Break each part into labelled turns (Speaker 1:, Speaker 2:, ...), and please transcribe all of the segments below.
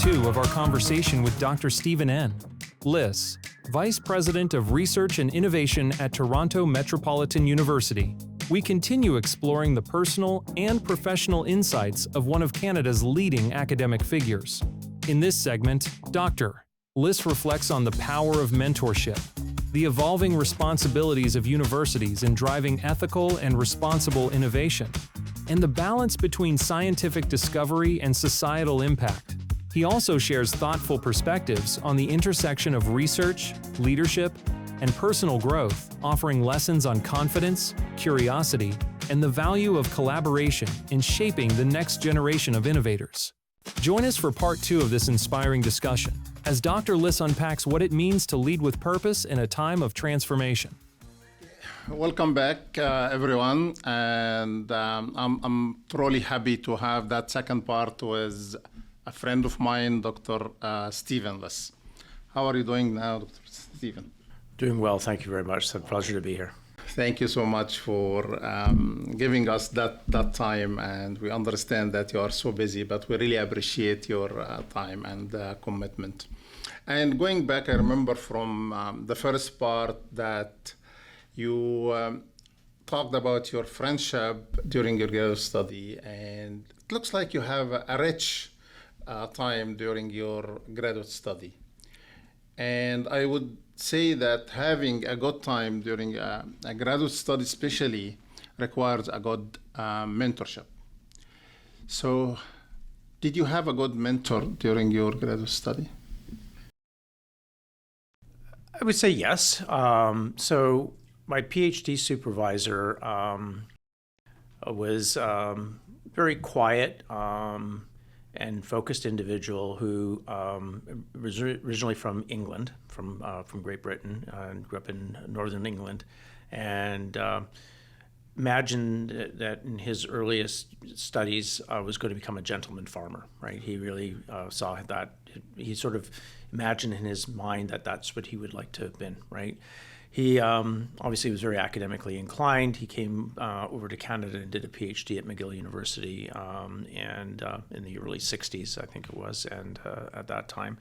Speaker 1: 2 of our conversation with Dr. Stephen N. Liss, Vice President of Research and Innovation at Toronto Metropolitan University. We continue exploring the personal and professional insights of one of Canada's leading academic figures. In this segment, Dr. Liss reflects on the power of mentorship, the evolving responsibilities of universities in driving ethical and responsible innovation, and the balance between scientific discovery and societal impact. He also shares thoughtful perspectives on the intersection of research, leadership, and personal growth, offering lessons on confidence, curiosity, and the value of collaboration in shaping the next generation of innovators. Join us for part 2 of this inspiring discussion, as Dr. Liss unpacks what it means to lead with purpose in a time of transformation.
Speaker 2: Welcome back, everyone, and I'm truly happy to have that second part with a friend of mine, Dr. Stephen Liss. How are you doing now, Dr. Stephen?
Speaker 3: Doing well, thank you very much. It's a pleasure to be here.
Speaker 2: Thank you so much for giving us that time, and we understand that you are so busy, but we really appreciate your time and commitment. And going back, I remember from the first part that you talked about your friendship during your graduate study, and it looks like you have a rich time during your graduate study. And I would say that having a good time during a graduate study especially requires a good mentorship. So did you have a good mentor during your graduate study?
Speaker 3: I would say yes. So my PhD supervisor was very quiet and focused individual who was originally from England, from Great Britain, and grew up in northern England, and imagined that in his earliest studies was going to become a gentleman farmer, right? He really saw that, he sort of imagined in his mind that that's what he would like to have been, right? He obviously was very academically inclined. He came over to Canada and did a PhD at McGill University, and in the early 60s, I think it was, and at that time.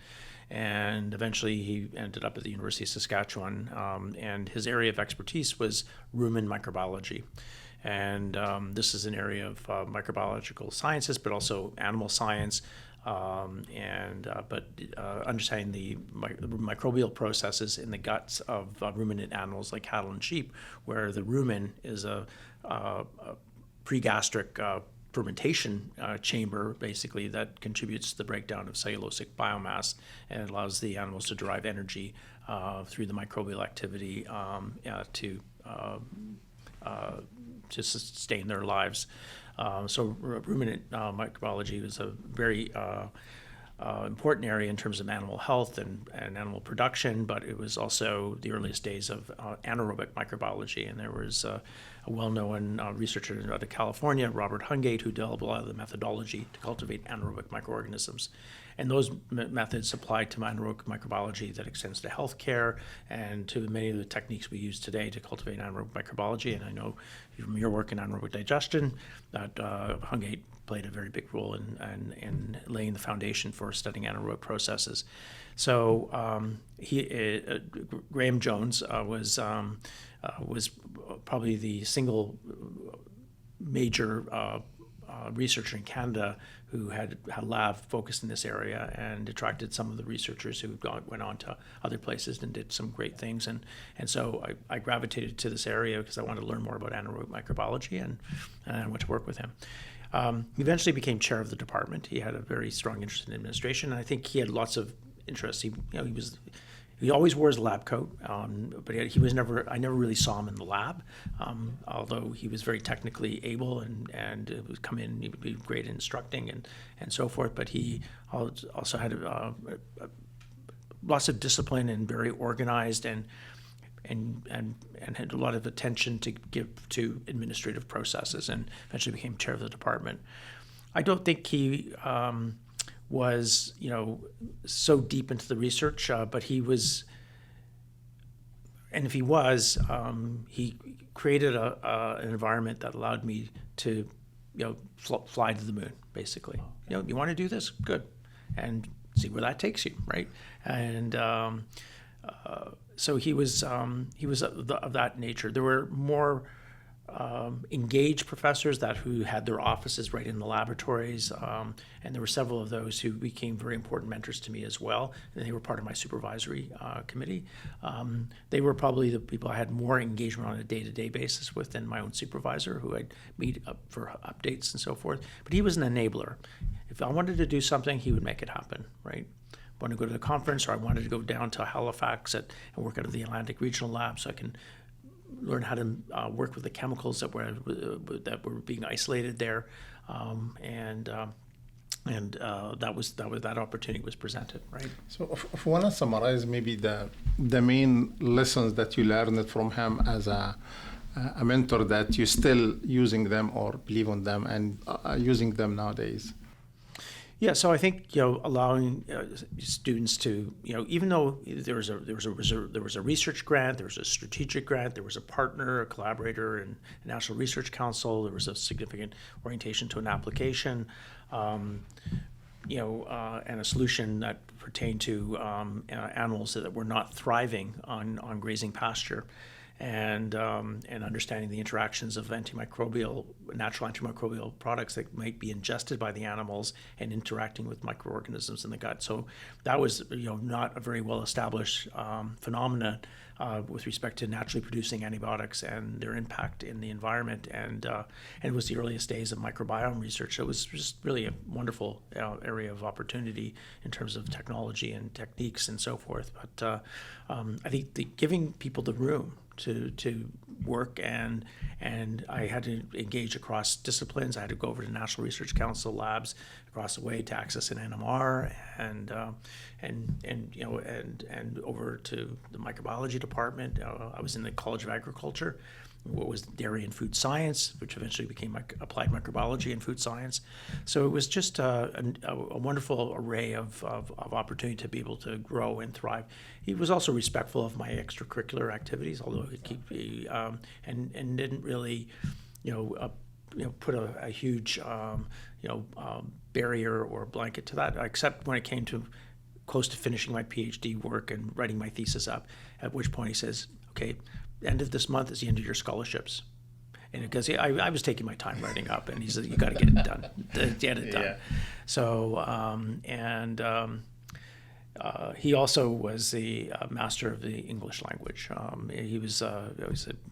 Speaker 3: And eventually he ended up at the University of Saskatchewan, and his area of expertise was rumen microbiology. And this is an area of microbiological sciences, but also animal science, but understanding the microbial processes in the guts of ruminant animals like cattle and sheep, where the rumen is a pregastric fermentation chamber, basically, that contributes to the breakdown of cellulosic biomass and allows the animals to derive energy through the microbial activity to sustain their lives. So ruminant microbiology was a very important area in terms of animal health and animal production, but it was also the earliest days of anaerobic microbiology. And there was a well-known researcher out of California, Robert Hungate, who developed a lot of the methodology to cultivate anaerobic microorganisms. And those methods apply to anaerobic microbiology that extends to healthcare and to many of the techniques we use today to cultivate anaerobic microbiology. And I know from your work in anaerobic digestion that Hungate played a very big role in laying the foundation for studying anaerobic processes. So Graham Jones was probably the single major researcher in Canada who had a lab focused in this area and attracted some of the researchers who went on to other places and did some great things. And so I gravitated to this area because I wanted to learn more about anaerobic microbiology, and I went to work with him. He eventually became chair of the department. He had a very strong interest in administration, and I think he had lots of interests. He always wore his lab coat, but I never really saw him in the lab, although he was very technically able and would come in, he would be great at instructing and so forth, but he also had lots of discipline and very organized and had a lot of attention to give to administrative processes, and eventually became chair of the department. I don't think he was, so deep into the research, but he was, and if he was, he created an environment that allowed me to, fly to the moon, basically. You want to do this? Good. And see where that takes you, right? And so he was of that nature. There were more engaged professors who had their offices right in the laboratories, and there were several of those who became very important mentors to me as well, and they were part of my supervisory committee. They were probably the people I had more engagement on a day-to-day basis with than my own supervisor, who I'd meet up for updates and so forth. But he was an enabler. If I wanted to do something, he would make it happen, right? I wanted to go to the conference, or I wanted to go down to Halifax and work out of the Atlantic Regional Lab so I can learn how to work with the chemicals that were being isolated there, and that opportunity was presented, right?
Speaker 2: So if you want to summarize maybe the main lessons that you learned from him as a mentor, that you still using them or believe on them and using them nowadays.
Speaker 3: Yeah, so I think allowing students to even though there was a research grant, there was a strategic grant, there was a partner, a collaborator, and a National Research Council. There was a significant orientation to an application, and a solution that pertained to animals that were not thriving on grazing pasture. And understanding the interactions of natural antimicrobial products that might be ingested by the animals and interacting with microorganisms in the gut. So that was not a very well established phenomenon with respect to naturally producing antibiotics and their impact in the environment. And it was the earliest days of microbiome research. So it was just really a wonderful area of opportunity in terms of technology and techniques and so forth. But I think giving people the room to work, and I had to engage across disciplines. I had to go over to National Research Council labs across the way to access an NMR, and over to the microbiology department. I was in the College of Agriculture, what was dairy and food science, which eventually became applied microbiology and food science. So it was just a wonderful array of opportunity to be able to grow and thrive. He was also respectful of my extracurricular activities, although he'd keep me and didn't really, put a huge barrier or blanket to that, except when it came to close to finishing my PhD work and writing my thesis up, at which point he says, okay, end of this month is the end of your scholarships. And because I was taking my time writing up, and he said, you got to get it done, get it done. Yeah. So, he also was the master of the English language. He was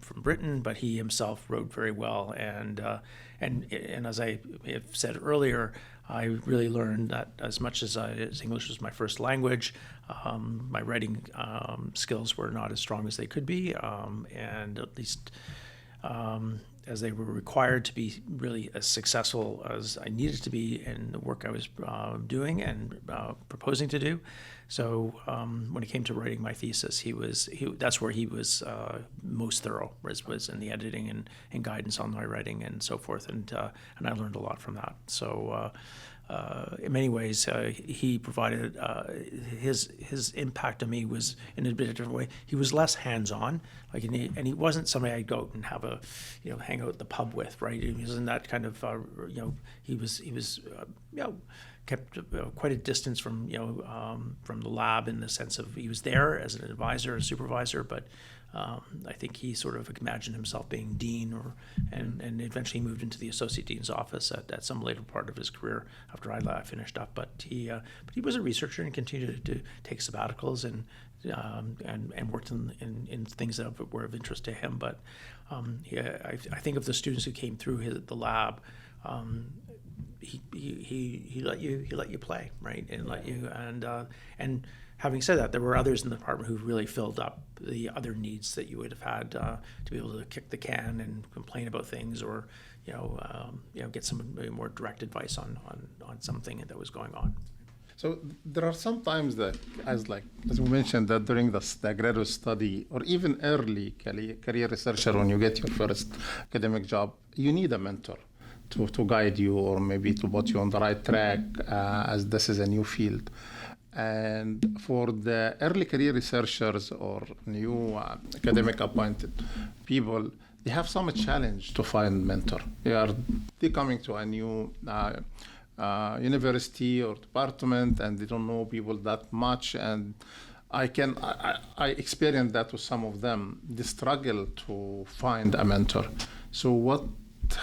Speaker 3: from Britain, but he himself wrote very well. And as I have said earlier, I really learned that as much as English was my first language, my writing skills were not as strong as they could be, and at least as they were required to be really as successful as I needed to be in the work I was doing and proposing to do. So when it came to writing my thesis, that's where he was most thorough, was in the editing and guidance on my writing and so forth, and I learned a lot from that. So in many ways, he provided his impact on me was in a bit of a different way. He was less hands-on, and he wasn't somebody I'd go out and have hang out at the pub with, right? He was in that kind of, he was kept quite a distance from the lab, in the sense of he was there as an advisor, a supervisor, but I think he sort of imagined himself being dean, and eventually moved into the associate dean's office at some later part of his career after I finished up. But he was a researcher and continued to take sabbaticals and worked in things that were of interest to him. But I think of the students who came through the lab. He let you play, right, and let you and having said that, there were others in the department who really filled up the other needs that you would have had to be able to kick the can and complain about things, or get some more direct advice on something that was going on.
Speaker 2: So there are some times that, as we mentioned, that during the graduate study or even early career researcher, when you get your first academic job, you need a mentor to guide you, or maybe to put you on the right track, as this is a new field. And for the early career researchers or new academic appointed people, they have some challenge to find mentor. They coming to a new university or department, and they don't know people that much. And I experienced that with some of them. They struggle to find a mentor. So what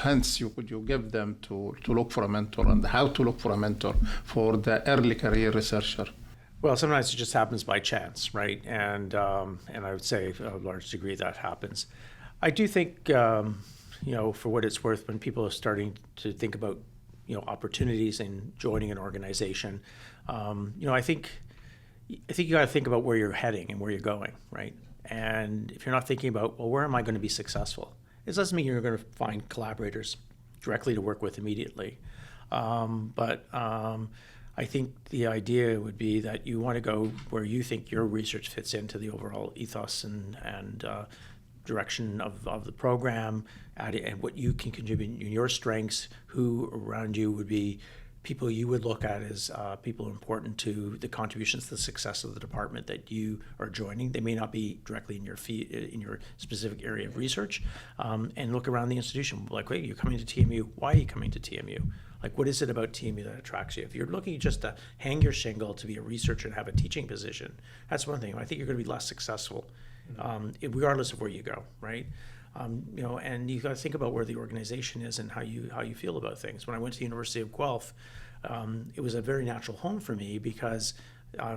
Speaker 2: hints could you give them to look for a mentor, and how to look for a mentor for the early career researcher?
Speaker 3: Well, sometimes it just happens by chance, right? And I would say a large degree that happens. I do think, for what it's worth, when people are starting to think about, opportunities in joining an organization, I think you got to think about where you're heading and where you're going, right? And if you're not thinking about, well, where am I going to be successful? It doesn't mean you're going to find collaborators directly to work with immediately. But I think the idea would be that you want to go where you think your research fits into the overall ethos and direction of the program, and what you can contribute in your strengths, who around you would be people you would look at as people important to the contributions to the success of the department that you are joining. They may not be directly in your specific area of research, and look around the institution. Like, wait, you're coming to TMU. Why are you coming to TMU? Like, what is it about TMU that attracts you? If you're looking just to hang your shingle to be a researcher and have a teaching position, that's one thing. I think you're going to be less successful, regardless of where you go, right? And you got to think about where the organization is and how you feel about things. When I went to the University of Guelph, it was a very natural home for me because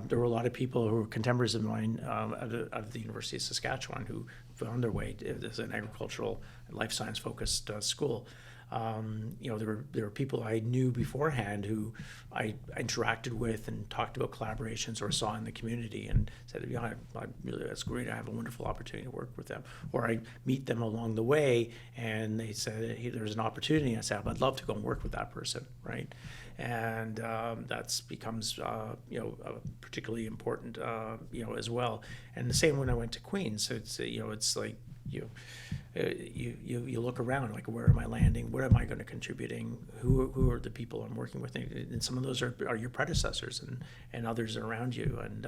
Speaker 3: there were a lot of people who were contemporaries of mine out of the University of Saskatchewan who found their way as an agricultural and life science focused school. There were people I knew beforehand who I interacted with and talked about collaborations or saw in the community and said, that's great. I have a wonderful opportunity to work with them. Or I meet them along the way and they said, hey, there's an opportunity. And I said, I'd love to go and work with that person, right? And that becomes, particularly important, as well. And the same when I went to Queen's. So it's like, you look around, like, where am I landing? What am I going to contributing? Who are the people I'm working with? And some of those are your predecessors and others around you. And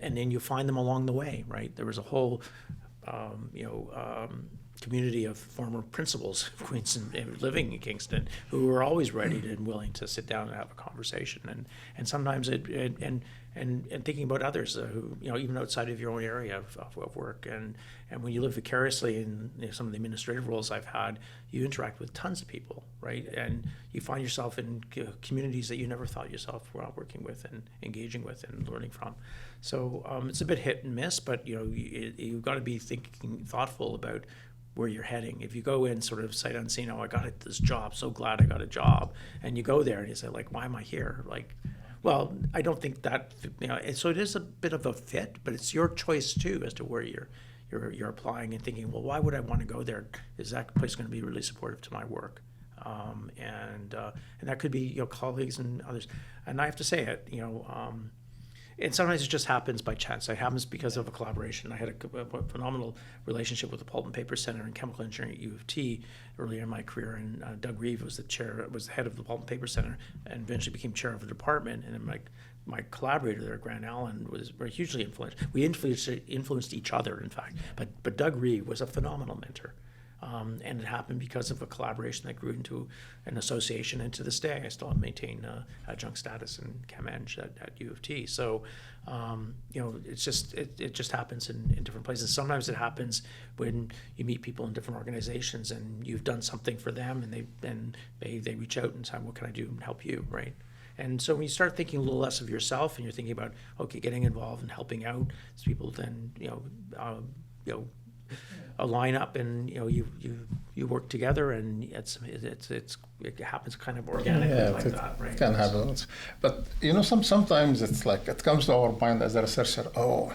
Speaker 3: and then you find them along the way, right? There was a whole, community of former principals of Queen's living in Kingston who were always ready and willing to sit down and have a conversation. And sometimes and thinking about others who, even outside of your own area of work. And when you live vicariously in some of the administrative roles I've had, you interact with tons of people, right? And you find yourself in communities that you never thought yourself were working with and engaging with and learning from. So it's a bit hit and miss, but you've got to be thoughtful about where you're heading. If you go in sort of sight unseen, I got this job, so glad I got a job, and you go there and you say, like, why am I here? Like, well, I don't think that, so it is a bit of a fit, but it's your choice too as to where you're applying and thinking, well, why would I want to go there? Is that place going to be really supportive to my work? And that could be colleagues and others. And I have to say it, and sometimes it just happens by chance. It happens because of a collaboration. I had a phenomenal relationship with the Pulp and Paper Center in Chemical Engineering at U of T earlier in my career, and Doug Reeve was the head of the Pulp and Paper Center, and eventually became chair of the department. And my collaborator there, Grant Allen, was very hugely influential. We influenced each other, in fact. But Doug Reeve was a phenomenal mentor. And it happened because of a collaboration that grew into an association, and to this day I still maintain adjunct status in Chem Eng at U of T. So it just happens in different places. Sometimes it happens when you meet people in different organizations and you've done something for them, and they reach out and say, what can I do to help you, right? And so when you start thinking a little less of yourself and you're thinking about, okay, getting involved and helping out, people then line up, and you work together, and it happens kind of organically that, right?
Speaker 2: It can happen. But sometimes it's like it comes to our mind as a researcher. Oh,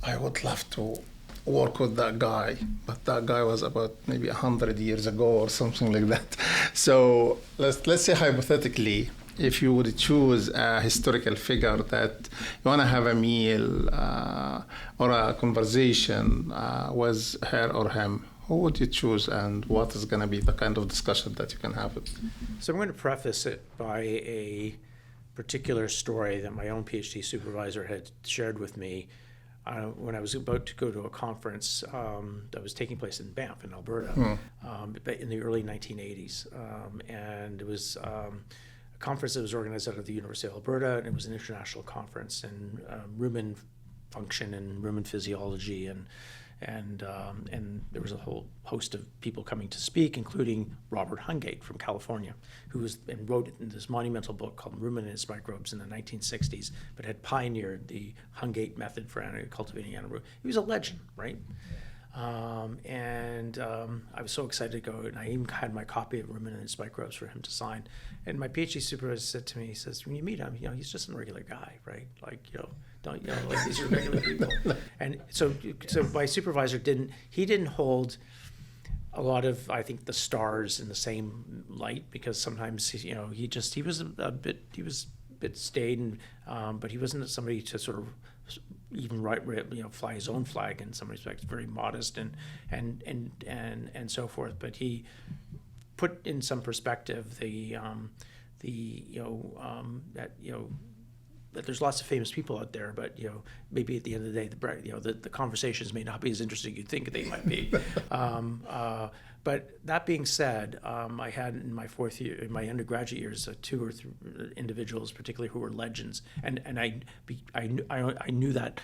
Speaker 2: I would love to work with that guy, but that guy was about maybe 100 years ago or something like that. So let's say hypothetically, if you would choose a historical figure that you want to have a meal or a conversation with her or him, who would you choose, and what is going to be the kind of discussion that you can have with?
Speaker 3: So I'm going to preface it by a particular story that my own PhD supervisor had shared with me when I was about to go to a conference that was taking place in Banff in Alberta in the early 1980s. And it was conference that was organized out of the University of Alberta, and it was an international conference in rumen function and rumen physiology, and there was a whole host of people coming to speak, including Robert Hungate from California, who wrote in this monumental book called Rumen and Its Microbes in the 1960s, but had pioneered the Hungate method for cultivating anaerobic. He was a legend, right? I was so excited to go, and I even had my copy of Rumen and Its Microbes for him to sign. And my PhD supervisor said to me, he says, when you meet him, he's just a regular guy, right? Like these are regular people. And so my supervisor didn't hold a lot of, I think, the stars in the same light, because sometimes he was a bit staid, and but he wasn't somebody to sort of even fly his own flag in some respects. Very modest and so forth. But he put in some perspective that there's lots of famous people out there, but maybe at the end of the day, the conversations may not be as interesting as you'd think they might be. But that being said, I had in my fourth year, in my undergraduate years, 2 or 3 individuals, particularly who were legends, and I knew that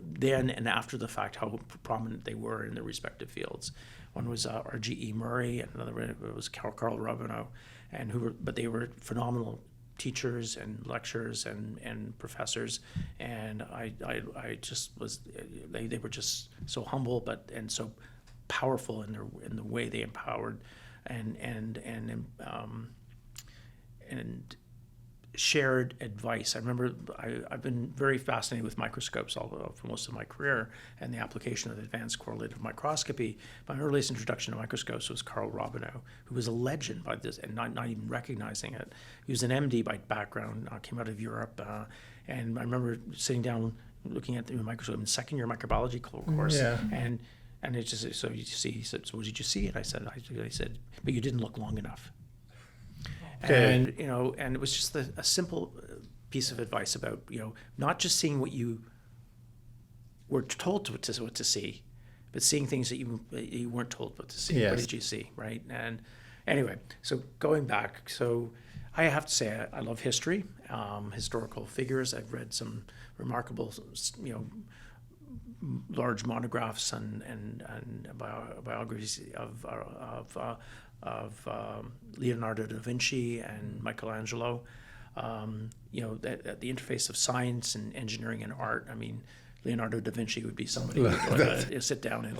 Speaker 3: then and after the fact how prominent they were in their respective fields. One was R.G.E. Murray, and another was Carl Robineau, but they were phenomenal teachers and lecturers and professors, and I just was, they were just so humble, and so powerful in the way they empowered and shared advice. I remember I've been very fascinated with microscopes for most of my career and the application of advanced correlative microscopy. My earliest introduction to microscopes was Carl Robineau, who was a legend by this, and not even recognizing it. He was an MD by background, came out of Europe, and I remember sitting down looking at the microscope in second year microbiology course, and it just, so you see, he said, so what did you see? And I said, but you didn't look long enough. Okay. And it was just a simple piece of advice about, not just seeing what you were told what to see, but seeing things that you weren't told what to see. Yes. What did you see, right? And anyway, so going back, so I have to say I love history, historical figures. I've read some remarkable, large monographs and biographies of Leonardo da Vinci and Michelangelo. At the interface of science and engineering and art. I mean, Leonardo da Vinci would be somebody who would sit down and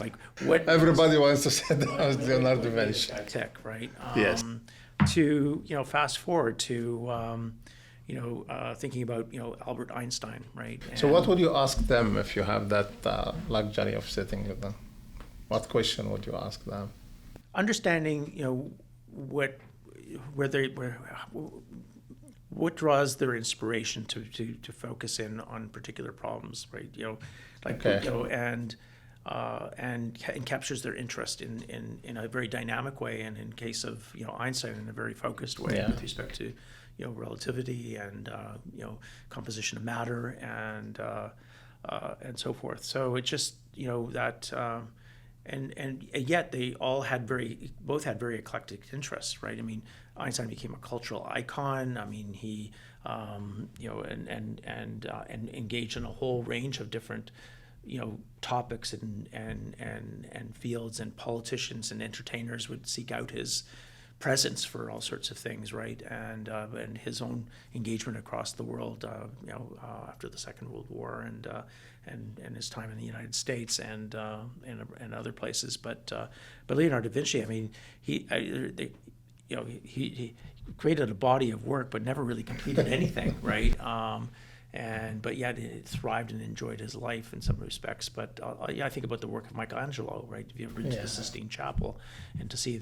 Speaker 3: what.
Speaker 2: Everybody wants to sit down with Leonardo da Vinci.
Speaker 3: Tech, right?
Speaker 2: Yes.
Speaker 3: To fast forward to thinking about Albert Einstein, right?
Speaker 2: So what would you ask them if you have that luxury of sitting with them? What question would you ask them?
Speaker 3: Understanding, what draws their inspiration to focus in on particular problems, right? And captures their interest in a very dynamic way, and in case of Einstein, in a very focused way with respect to relativity and composition of matter and so forth. So it just that. And yet they all both had very eclectic interests, right? I mean, Einstein became a cultural icon. I mean, he, and engaged in a whole range of different, topics and fields, and politicians and entertainers would seek out his presence for all sorts of things, right? And his own engagement across the world, after the Second World War, and his time in the United States and other places. But Leonardo da Vinci, I mean, he created a body of work, but never really completed anything, right? But yet he thrived and enjoyed his life in some respects. But I think about the work of Michelangelo, right? If you've ever been to the Sistine Chapel, and to see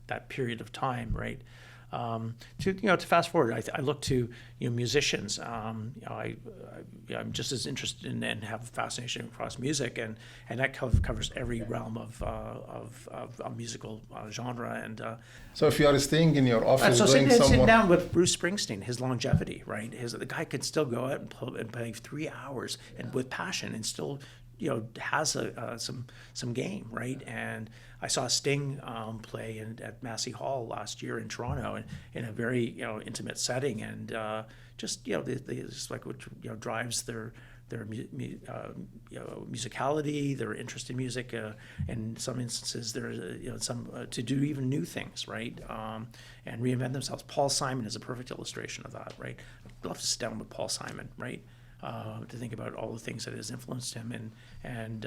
Speaker 3: that period of time, right? To fast forward, I look to musicians. I'm just as interested in and have a fascination across music, and that covers every realm of a musical genre. And
Speaker 2: so, if you are staying in your office,
Speaker 3: sitting down with Bruce Springsteen, his longevity, right? The guy could still go out and play 3 hours and with passion, and still has some game, right? And I saw Sting play at Massey Hall last year in Toronto, in a very intimate setting, and just like what drives their musicality, their interest in music. In some instances, there's some to do even new things, right? And reinvent themselves. Paul Simon is a perfect illustration of that, right? I'd love to sit down with Paul Simon, right? To think about all the things that has influenced him, and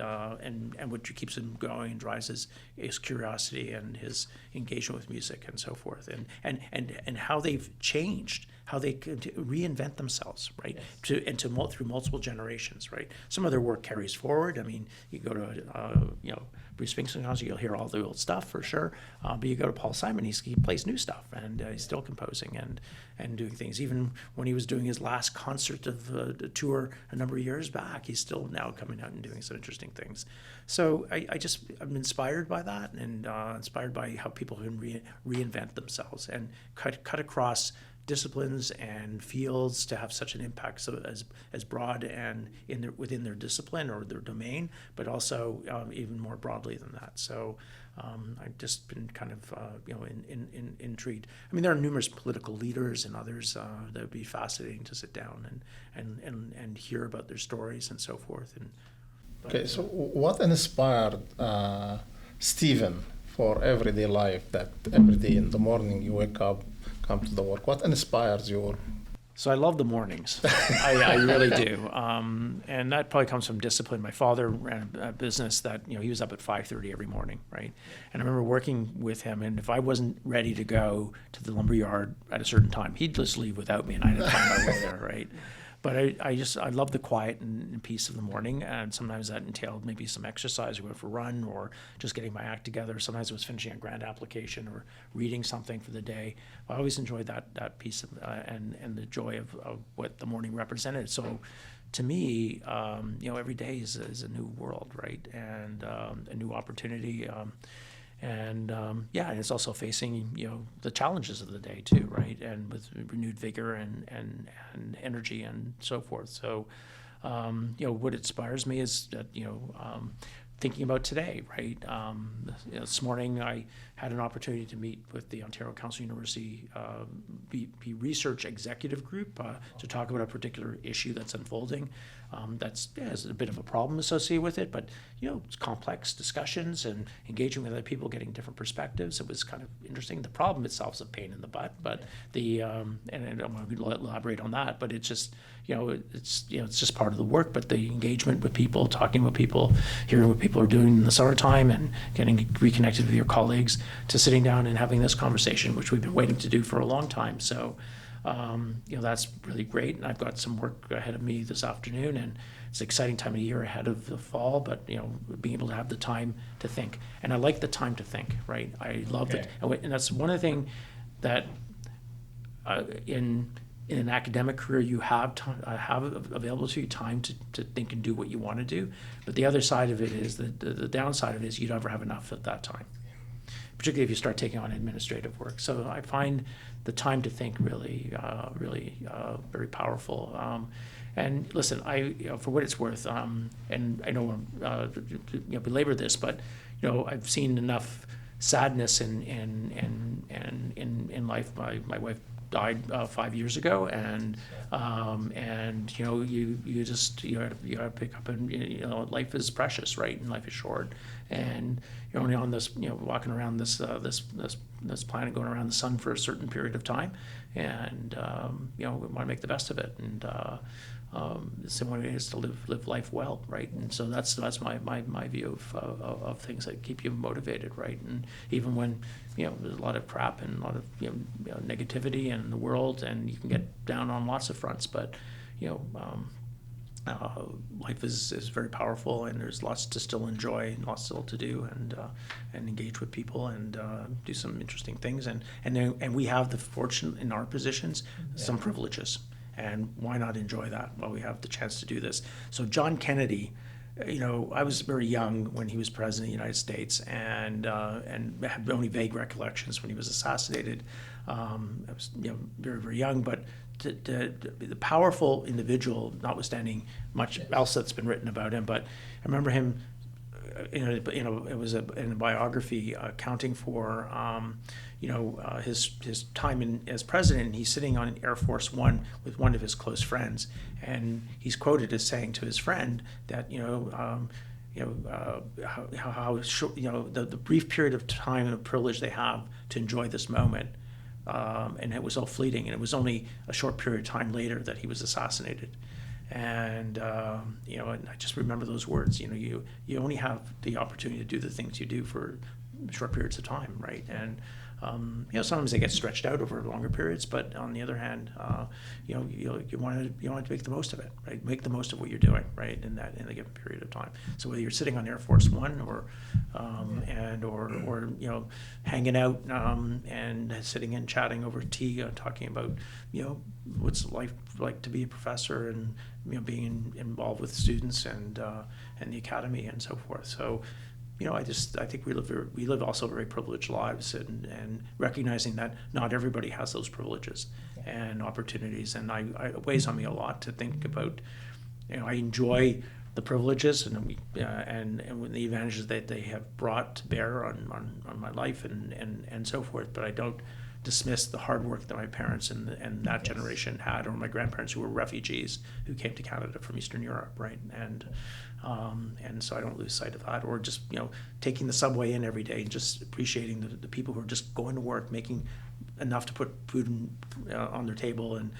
Speaker 3: what keeps him going and drives his curiosity and his engagement with music and so forth, and how they've changed, how they could reinvent themselves, right? Yes. Through multiple generations, right? Some of their work carries forward. I mean, you go to Bruce Springsteen concert, you'll hear all the old stuff for sure. But you go to Paul Simon, he plays new stuff, and he's still composing and doing things. Even when he was doing his last concert of the tour a number of years back, he's still now coming out and doing some interesting things. So I'm inspired by that, and inspired by how people can reinvent themselves and cut across disciplines and fields to have such an impact, so as broad and within their discipline or their domain, but also even more broadly than that. So I've just been kind of intrigued. I mean, there are numerous political leaders and others that would be fascinating to sit down and hear about their stories and so forth.
Speaker 2: Okay, so what inspired Stephen for everyday life, that every day in the morning you wake up, come to the work? What inspires you?
Speaker 3: So I love the mornings. I really do. And that probably comes from discipline. My father ran a business that, he was up at 5:30 every morning, right? And I remember working with him, and if I wasn't ready to go to the lumber yard at a certain time, he'd just leave without me, and I had to find my way there, right? But I love the quiet and peace of the morning, and sometimes that entailed maybe some exercise, or going for a run, or just getting my act together. Sometimes it was finishing a grant application or reading something for the day. I always enjoyed that piece of and the joy of what the morning represented. So to me, every day is a new world, right? And a new opportunity. And it's also facing the challenges of the day too, right? And with renewed vigor and energy and so forth. So what inspires me is that thinking about today, right? This morning I had an opportunity to meet with the Ontario Council University BP Research Executive Group to talk about a particular issue that's unfolding. Has a bit of a problem associated with it, but it's complex discussions and engaging with other people, getting different perspectives. It was kind of interesting. The problem itself is a pain in the butt, but and I don't want to elaborate on that, but it's just it's just part of the work. But the engagement with people, talking with people, hearing what people are doing in the summertime, and getting reconnected with your colleagues, to sitting down and having this conversation, which we've been waiting to do for a long time. So. That's really great, and I've got some work ahead of me this afternoon, and it's an exciting time of year ahead of the fall, but being able to have the time to think, and I like the time to think, right? I love it, and that's one of the things that in an academic career you have available to you time to think and do what you want to do, but the other side of it is the downside of it is you never have enough at that time, particularly if you start taking on administrative work. So I find the time to think really very powerful. And listen, for what it's worth, and I don't want to belabor this, but I've seen enough sadness in life. My wife died 5 years ago, and you just gotta pick up, and life is precious, right? And life is short, and you're only on this walking around this planet, going around the sun for a certain period of time, and we want to make the best of it, and the same way it is to live life well, right? And so that's my view of things that keep you motivated, right? And even when there's a lot of crap and a lot of negativity in the world, and you can get down on lots of fronts, but life is very powerful, and there's lots to still enjoy, and lots still to do, and engage with people, and do some interesting things, and we have the fortune in our positions, some privileges, and why not enjoy that while we have the chance to do this? So John Kennedy I was very young when he was president of the United States, and had only vague recollections when he was assassinated. I was very, very young, but the powerful individual, notwithstanding much else that's been written about him. But I remember him, it was in a biography accounting for his time as president. And he's sitting on Air Force One with one of his close friends, and he's quoted as saying to his friend that how short, the brief period of time and the privilege they have to enjoy this moment. And it was all fleeting, and it was only a short period of time later that he was assassinated. And and I just remember those words. You only have the opportunity to do the things you do for short periods of time, right? And sometimes they get stretched out over longer periods, but on the other hand, you want to make the most of it, right? Make the most of what you're doing, right, in a given period of time. So whether you're sitting on Air Force One or hanging out and sitting and chatting over tea, talking about what's life like to be a professor, and being involved with students and the academy and so forth. So. I think we live also very privileged lives, and recognizing that not everybody has those privileges and opportunities. And it weighs on me a lot to think about, I enjoy the privileges and the advantages that they have brought to bear on my life and so forth. But I don't dismiss the hard work that my parents and that generation had, or my grandparents who were refugees who came to Canada from Eastern Europe, right? And so I don't lose sight of that, or just taking the subway in every day and just appreciating the people who are just going to work, making enough to put food on their table, and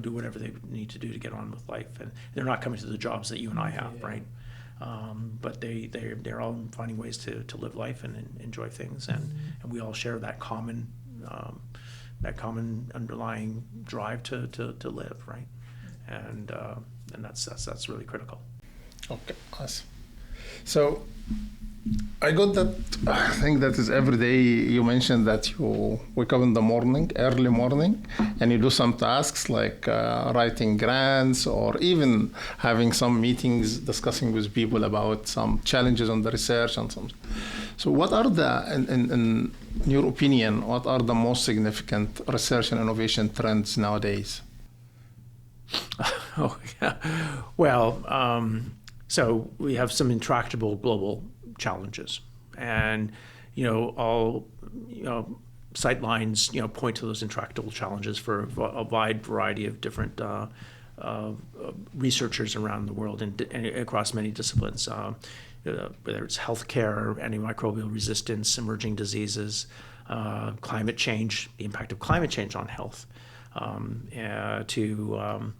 Speaker 3: do whatever they need to do to get on with life. And they're not coming to the jobs that you and I have, right? But they're all finding ways to live life and enjoy things, and we all share that common underlying drive to live, right? And that's really critical.
Speaker 2: Okay, awesome. So I got that. I think that is every day. You mentioned that you wake up in the morning, early morning, and you do some tasks like writing grants, or even having some meetings discussing with people about some challenges on the research and some. So what are in your opinion, what are the most significant research and innovation trends nowadays?
Speaker 3: Oh, yeah. Well, so we have some intractable global challenges, and all sightlines point to those intractable challenges for a wide variety of different researchers around the world and across many disciplines. Whether it's healthcare, antimicrobial resistance, emerging diseases, climate change, the impact of climate change on health, to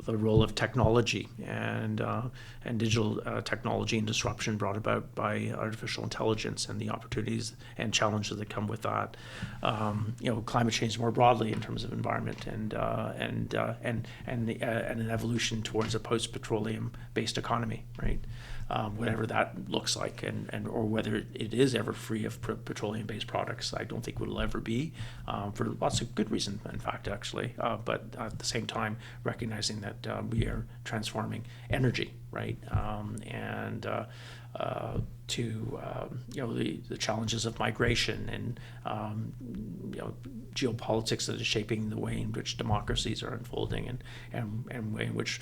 Speaker 3: the role of technology and digital technology and disruption brought about by artificial intelligence, and the opportunities and challenges that come with that. Climate change more broadly in terms of environment, and an evolution towards a post-petroleum based economy, right? Whatever that looks like, or whether it is ever free of petroleum-based products. I don't think it will ever be, for lots of good reasons, in fact, actually. But at the same time, recognizing that we are transforming energy, right? To the challenges of migration and geopolitics that is shaping the way in which democracies are unfolding, and way in which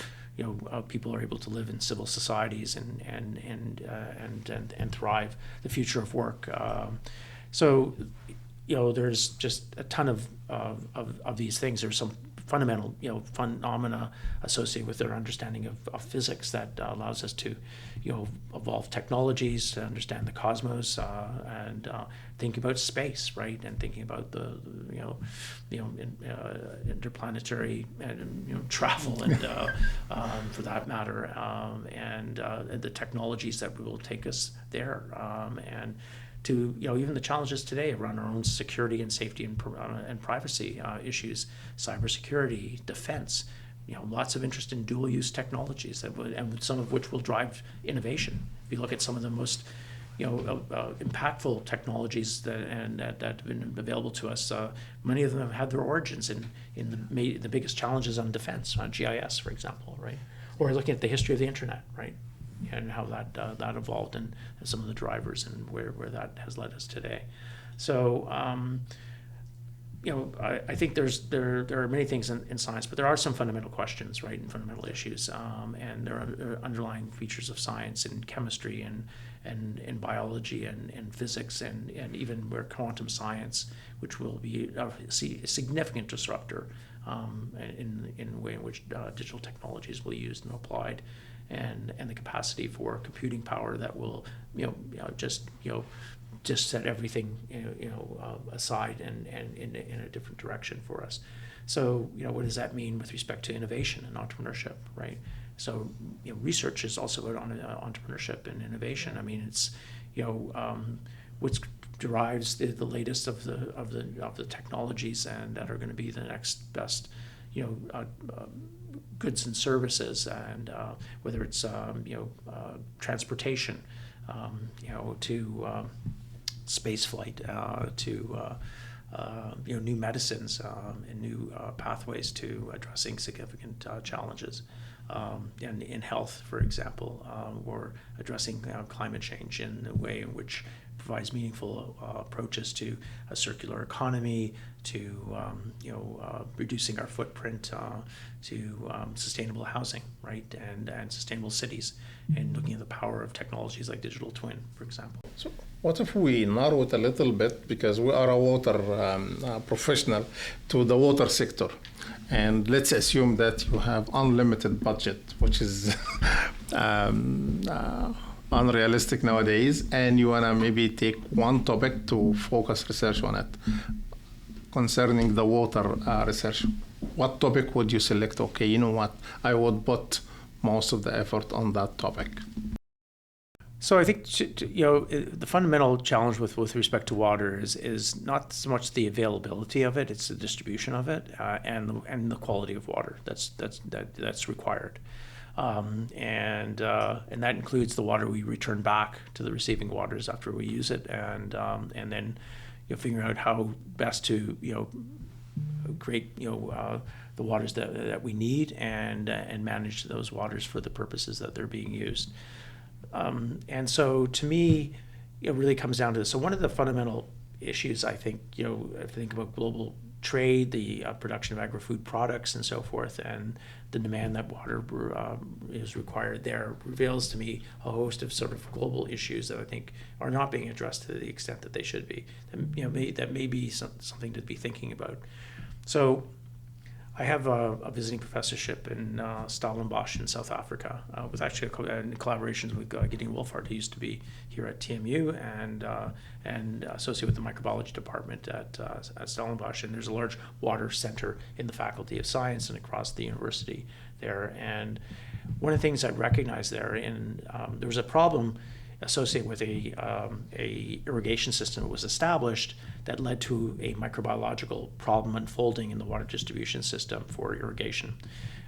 Speaker 3: people are able to live in civil societies and thrive. The future of work. So there's just a ton of these things. There's some fundamental phenomena associated with their understanding of physics that allows us to evolve technologies to understand the cosmos, and think about space, right, and thinking about the interplanetary travel, and for that matter, and the technologies that will take us there, and to even the challenges today around our own security and safety and privacy issues, cybersecurity, defense. Lots of interest in dual-use technologies and some of which will drive innovation. If you look at some of the most impactful technologies that have been available to us, many of them have had their origins in the biggest challenges on defense, on GIS, for example, right? Or looking at the history of the internet, right? and how that evolved, and some of the drivers and where that has led us today. So I think there are many things in science, but there are some fundamental questions, right, and fundamental issues, and there are underlying features of science in chemistry and in biology and physics and even where quantum science, which will be a significant disruptor in the way in which digital technologies will be used and applied, and the capacity for computing power that will just set everything aside and in a different direction for us. So what does that mean with respect to innovation and entrepreneurship, right? So research is also about entrepreneurship and innovation. I mean, it's what derives the latest of the technologies and that are going to be the next best goods and services, and whether it's transportation, to space flight, to new medicines and new pathways to addressing significant challenges, and in health, for example, or addressing climate change in a way in which provides meaningful approaches to a circular economy, to reducing our footprint, to sustainable housing, right, and sustainable cities, and looking at the power of technologies like digital twin, for example.
Speaker 2: So what if we narrow it a little bit, because we are a water professional, to the water sector? And let's assume that you have unlimited budget, which is unrealistic nowadays, and you want to maybe take one topic to focus research on it concerning the water research. What topic would you select? Okay, you know what, I would put most of the effort on that topic.
Speaker 3: So I think the fundamental challenge with respect to water is not so much the availability of it; it's the distribution of it and the quality of water that's required, and that includes the water we return back to the receiving waters after we use it, and then figuring out how best to create the waters that we need and manage those waters for the purposes that they're being used. And so to me, it really comes down to this. So one of the fundamental issues, I think, if you think about global trade, the production of agri-food products and so forth, and the demand that water is required there, reveals to me a host of sort of global issues that I think are not being addressed to the extent that they should be. That may be something to be thinking about. So I have a visiting professorship in Stellenbosch in South Africa, with actually in collaborations with Gideon Wolfhard, who used to be here at TMU and associated with the microbiology department at Stellenbosch. And there's a large water center in the Faculty of Science and across the university there. And one of the things I recognized there, there was a problem associated with a irrigation system that was established that led to a microbiological problem unfolding in the water distribution system for irrigation.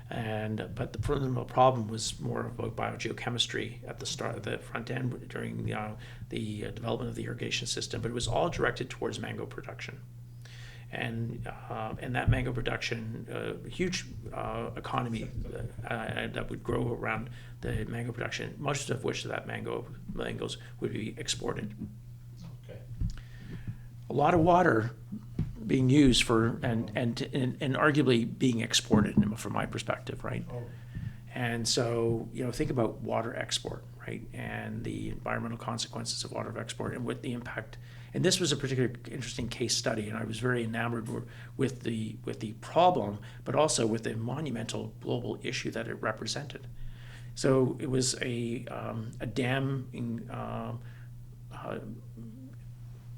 Speaker 3: But the fundamental problem was more about biogeochemistry at the start of the front end during the development of the irrigation system, but it was all directed towards mango production. And that mango production, a huge economy that would grow around the mango production, most of which that mangoes would be exported. Okay. A lot of water being used and arguably being exported from my perspective, right? Oh. And so think about water export, right, and the environmental consequences of water export and what the impact. And this was a particularly interesting case study, and I was very enamored with the problem, but also with the monumental global issue that it represented. So it was a dam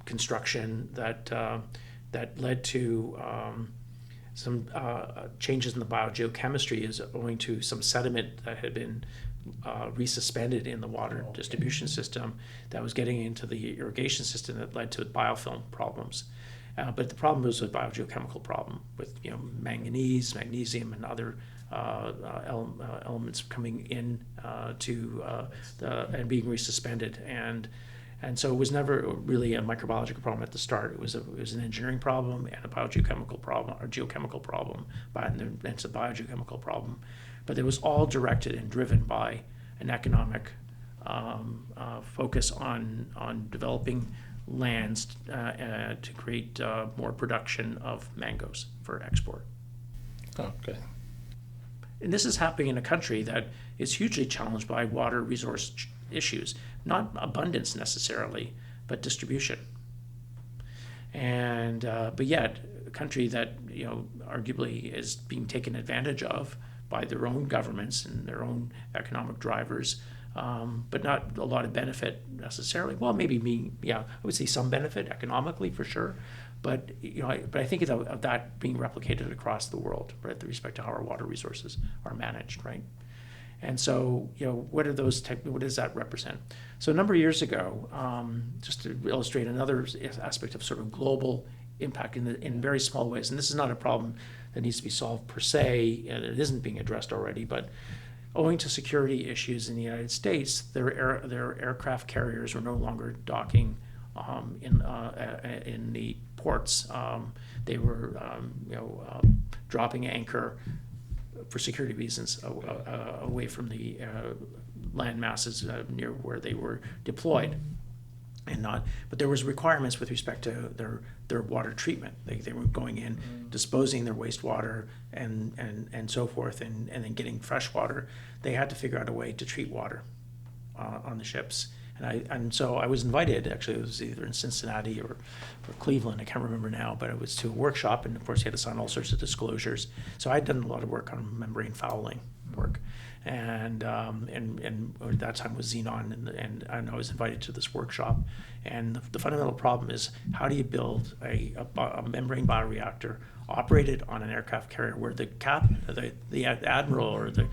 Speaker 3: construction that led to some changes in the biogeochemistry, is owing to some sediment that had been resuspended in the water distribution system that was getting into the irrigation system that led to biofilm problems. But the problem was a biogeochemical problem with manganese, magnesium, and other elements coming in and being resuspended. And so it was never really a microbiological problem at the start. It was an engineering problem and a biogeochemical problem, or geochemical problem, and it's a biogeochemical problem. But it was all directed and driven by an economic focus on developing lands to create more production of mangoes for export.
Speaker 2: Okay.
Speaker 3: And this is happening in a country that is hugely challenged by water resource issues, not abundance necessarily, but distribution. And but yet, a country that arguably is being taken advantage of by their own governments and their own economic drivers, but not a lot of benefit necessarily. Well, maybe I would say some benefit economically for sure, but I think of that being replicated across the world, right, with respect to how our water resources are managed, right? And so, what does that represent? So a number of years ago, just to illustrate another aspect of sort of global impact in very small ways, and this is not a problem that needs to be solved per se, and it isn't being addressed already, but owing to security issues in the United States, their aircraft carriers were no longer docking in the ports. They were dropping anchor for security reasons away from the land masses near where they were deployed. But there was requirements with respect to their water treatment. They were going in, disposing their wastewater and so forth, and then getting fresh water. They had to figure out a way to treat water on the ships. And so I was invited, actually it was either in Cincinnati or Cleveland, I can't remember now, but it was to a workshop, and of course you had to sign all sorts of disclosures. So I'd done a lot of work on membrane fouling work. And at that time was xenon, and I was invited to this workshop. And the fundamental problem is, how do you build a membrane bioreactor operated on an aircraft carrier where the admiral or the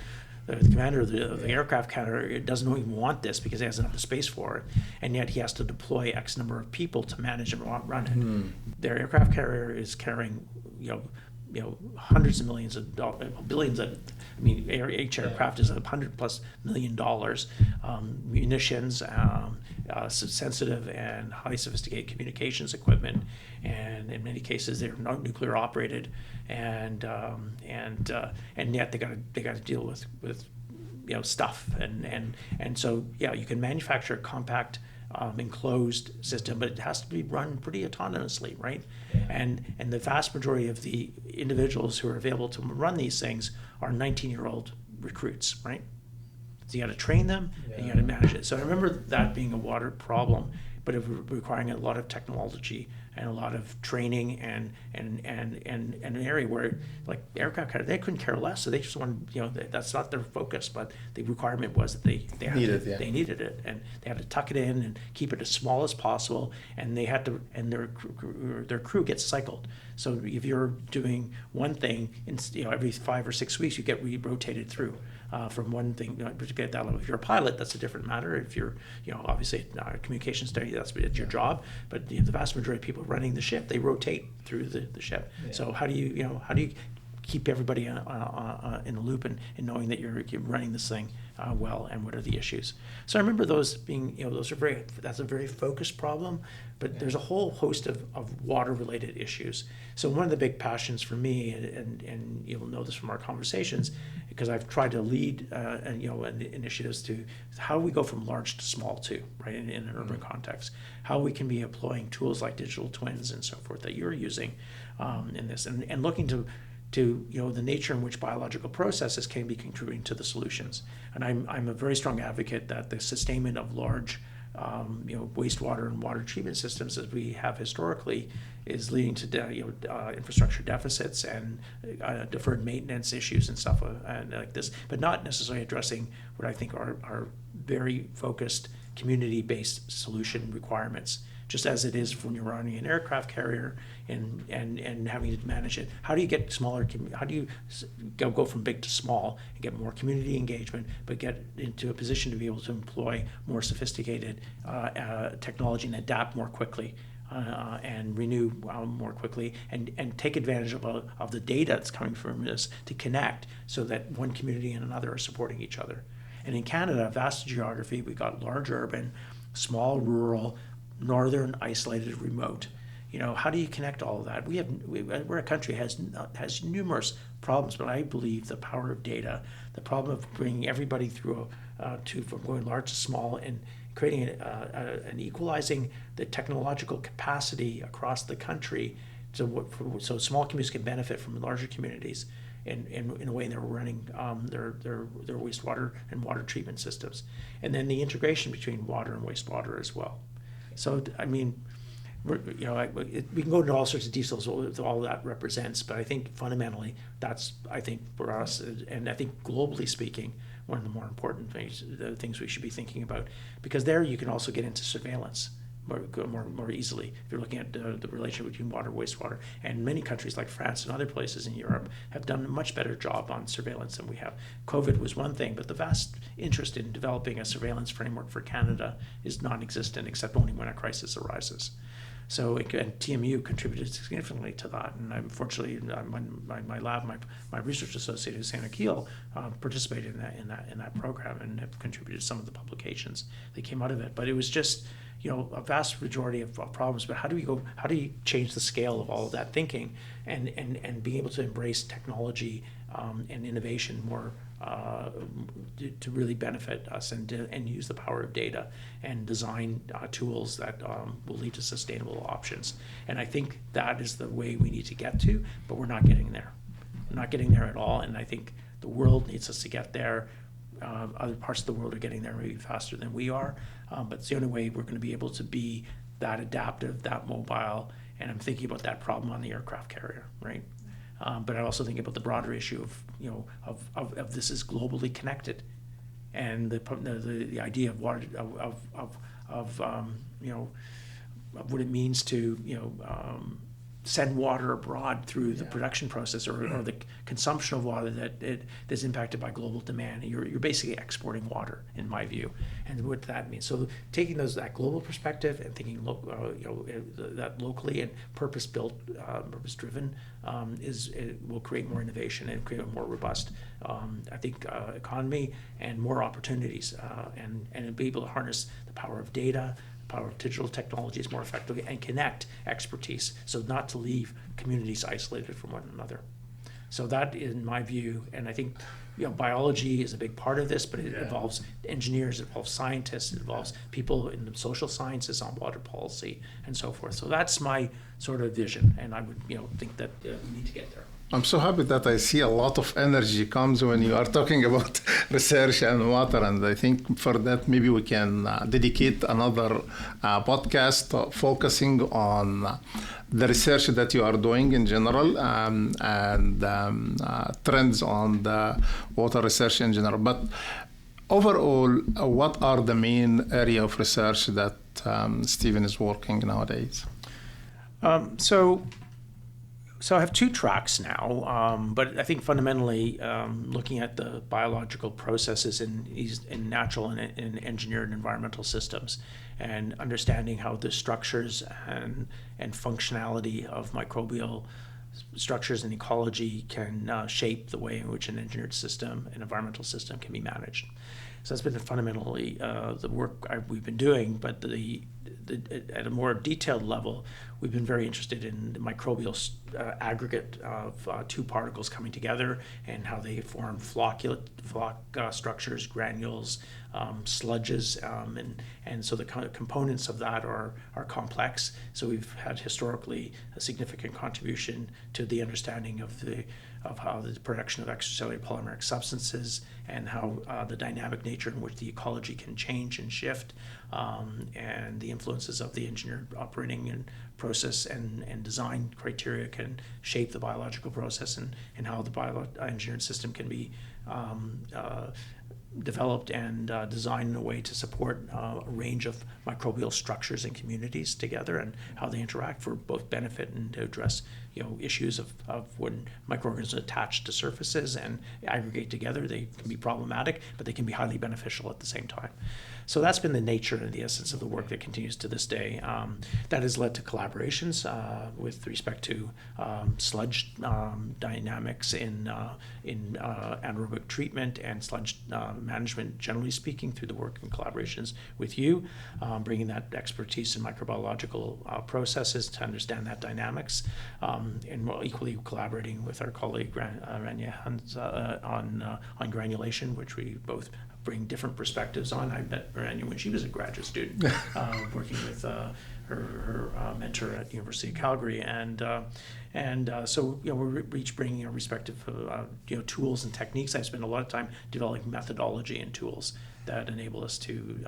Speaker 3: commander of the aircraft carrier doesn't even want this because he hasn't enough space for it, and yet he has to deploy X number of people to manage and run it. Their aircraft carrier is carrying, hundreds of millions of dollars, billions of. Each aircraft is $100+ million. Munitions, sensitive and highly sophisticated communications equipment, and in many cases they're not nuclear operated, and yet they got to deal with stuff, and so you can manufacture a compact enclosed system, but it has to be run pretty autonomously, right? And the vast majority of the individuals who are available to run these things are 19-year-old recruits, right? So you got to train them and you got to manage it. So I remember that being a water problem, but it requiring a lot of technology and a lot of training and an area where, like, aircraft carriers, they couldn't care less. So they just wanted, that's not their focus, but the requirement was that they needed it, and they had to tuck it in and keep it as small as possible. And they had to, and their crew gets cycled. So if you're doing one thing, every 5 or 6 weeks, you get rotated through. From one thing to get that level. If you're a pilot, that's a different matter. If you're, obviously a communication study, that's your job. But the vast majority of people running the ship, they rotate through the ship. Yeah. So how do you keep everybody in the loop and knowing that you're running this thing well, and what are the issues? So I remember those being, that's a very focused problem, but there's a whole host of water-related issues. So one of the big passions for me, and you'll know this from our conversations, because I've tried to lead initiatives to how we go from large to small too, right, in an urban context, how we can be employing tools like digital twins and so forth that you're using in this, and looking to the nature in which biological processes can be contributing to the solutions. And I'm a very strong advocate that the sustainment of large wastewater and water treatment systems as we have historically is leading to infrastructure deficits and deferred maintenance issues and stuff and like this, but not necessarily addressing what I think are very focused community-based solution requirements. Just as it is when you're running an aircraft carrier and having to manage it. How do you get smaller? How do you go from big to small and get more community engagement, but get into a position to be able to employ more sophisticated technology and adapt more quickly and renew more quickly, and take advantage of the data that's coming from this to connect so that one community and another are supporting each other. And in Canada, vast geography, we've got large urban, small rural, northern, isolated, remote. How do you connect all of that? We're a country has numerous problems, but I believe the power of data, the problem of bringing everybody through from going large to small, and creating and equalizing the technological capacity across the country so small communities can benefit from larger communities in a way they're running their wastewater and water treatment systems. And then the integration between water and wastewater as well. So, I mean, we can go into all sorts of details what all that represents, but I think fundamentally that's, I think, for us, and I think globally speaking, one of the more important things, the things we should be thinking about, because there you can also get into surveillance more easily. If you're looking at the relationship between water and wastewater, and many countries like France and other places in Europe have done a much better job on surveillance than we have. COVID was one thing, but the vast interest in developing a surveillance framework for Canada is non-existent, except only when a crisis arises. So, and TMU contributed significantly to that, and unfortunately, my lab, my research associate, Hussein Akil, participated in that program and have contributed to some of the publications that came out of it. But it was just, a vast majority of problems. But how do you change the scale of all of that thinking, and being able to embrace technology and innovation more to really benefit us, and use the power of data and design tools that will lead to sustainable options. And I think that is the way we need to get to, but we're not getting there. We're not getting there at all, and I think the world needs us to get there. Other parts of the world are getting there maybe faster than we are, but it's the only way we're going to be able to be that adaptive, that mobile, and I'm thinking about that problem on the aircraft carrier, right? But I also think about the broader issue of this is globally connected, and the idea of water of what it means to send water abroad through the production process or the consumption of water that is impacted by global demand. You're basically exporting water, in my view, and what that means. So taking that global perspective and thinking that locally and purpose-built, purpose-driven will create more innovation and create a more robust, I think, economy and more opportunities, and be able to harness the power of data, power of digital technologies more effectively, and connect expertise, so not to leave communities isolated from one another. So that, in my view, and I think biology is a big part of this, but it involves engineers, it involves scientists, it involves people in the social sciences on water policy and so forth. So that's my sort of vision, and I would think that we need to get there.
Speaker 2: I'm so happy that I see a lot of energy comes when you are talking about research and water, and I think for that maybe we can dedicate another podcast focusing on the research that you are doing in general and trends on the water research in general. But overall, what are the main area of research that Stephen is working nowadays?
Speaker 3: So I have two tracks now, but I think fundamentally looking at the biological processes in natural and engineered environmental systems, and understanding how the structures and functionality of microbial structures and ecology can shape the way in which an engineered system, an environmental system, can be managed. So that's been fundamentally the work we've been doing, but at a more detailed level, we've been very interested in the microbial aggregate of two particles coming together and how they form flock structures, granules, sludges, and so the kind of components of that are complex. So we've had historically a significant contribution to the understanding of how the production of extracellular polymeric substances and how the dynamic nature in which the ecology can change and shift, and the influences of the engineered operating and process and design criteria can shape the biological process, and how the engineered system can be developed and designed in a way to support a range of microbial structures and communities together, and how they interact for both benefit and to address issues of when microorganisms attach to surfaces and aggregate together. They can be problematic, but they can be highly beneficial at the same time. So that's been the nature and the essence of the work that continues to this day. That has led to collaborations with respect to sludge dynamics in anaerobic treatment and sludge management, generally speaking, through the work and collaborations with you, bringing that expertise in microbiological processes to understand that dynamics, and equally collaborating with our colleague Rania Hans on granulation, which we both bring different perspectives on. I met Miranda when she was a graduate student, working with her mentor at University of Calgary, and so we're each bringing our respective tools and techniques. I spend a lot of time developing methodology and tools that enable us to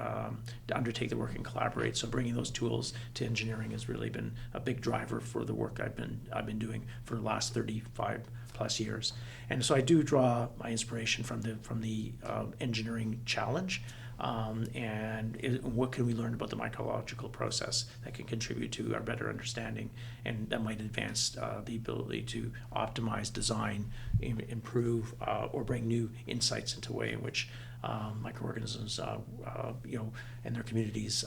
Speaker 3: undertake the work and collaborate. So bringing those tools to engineering has really been a big driver for the work I've been doing for the last 35 plus years. And so I do draw my inspiration from the engineering challenge. What can we learn about the microbiological process that can contribute to our better understanding, and that might advance the ability to optimize, design, improve, or bring new insights into the way in which microorganisms, and their communities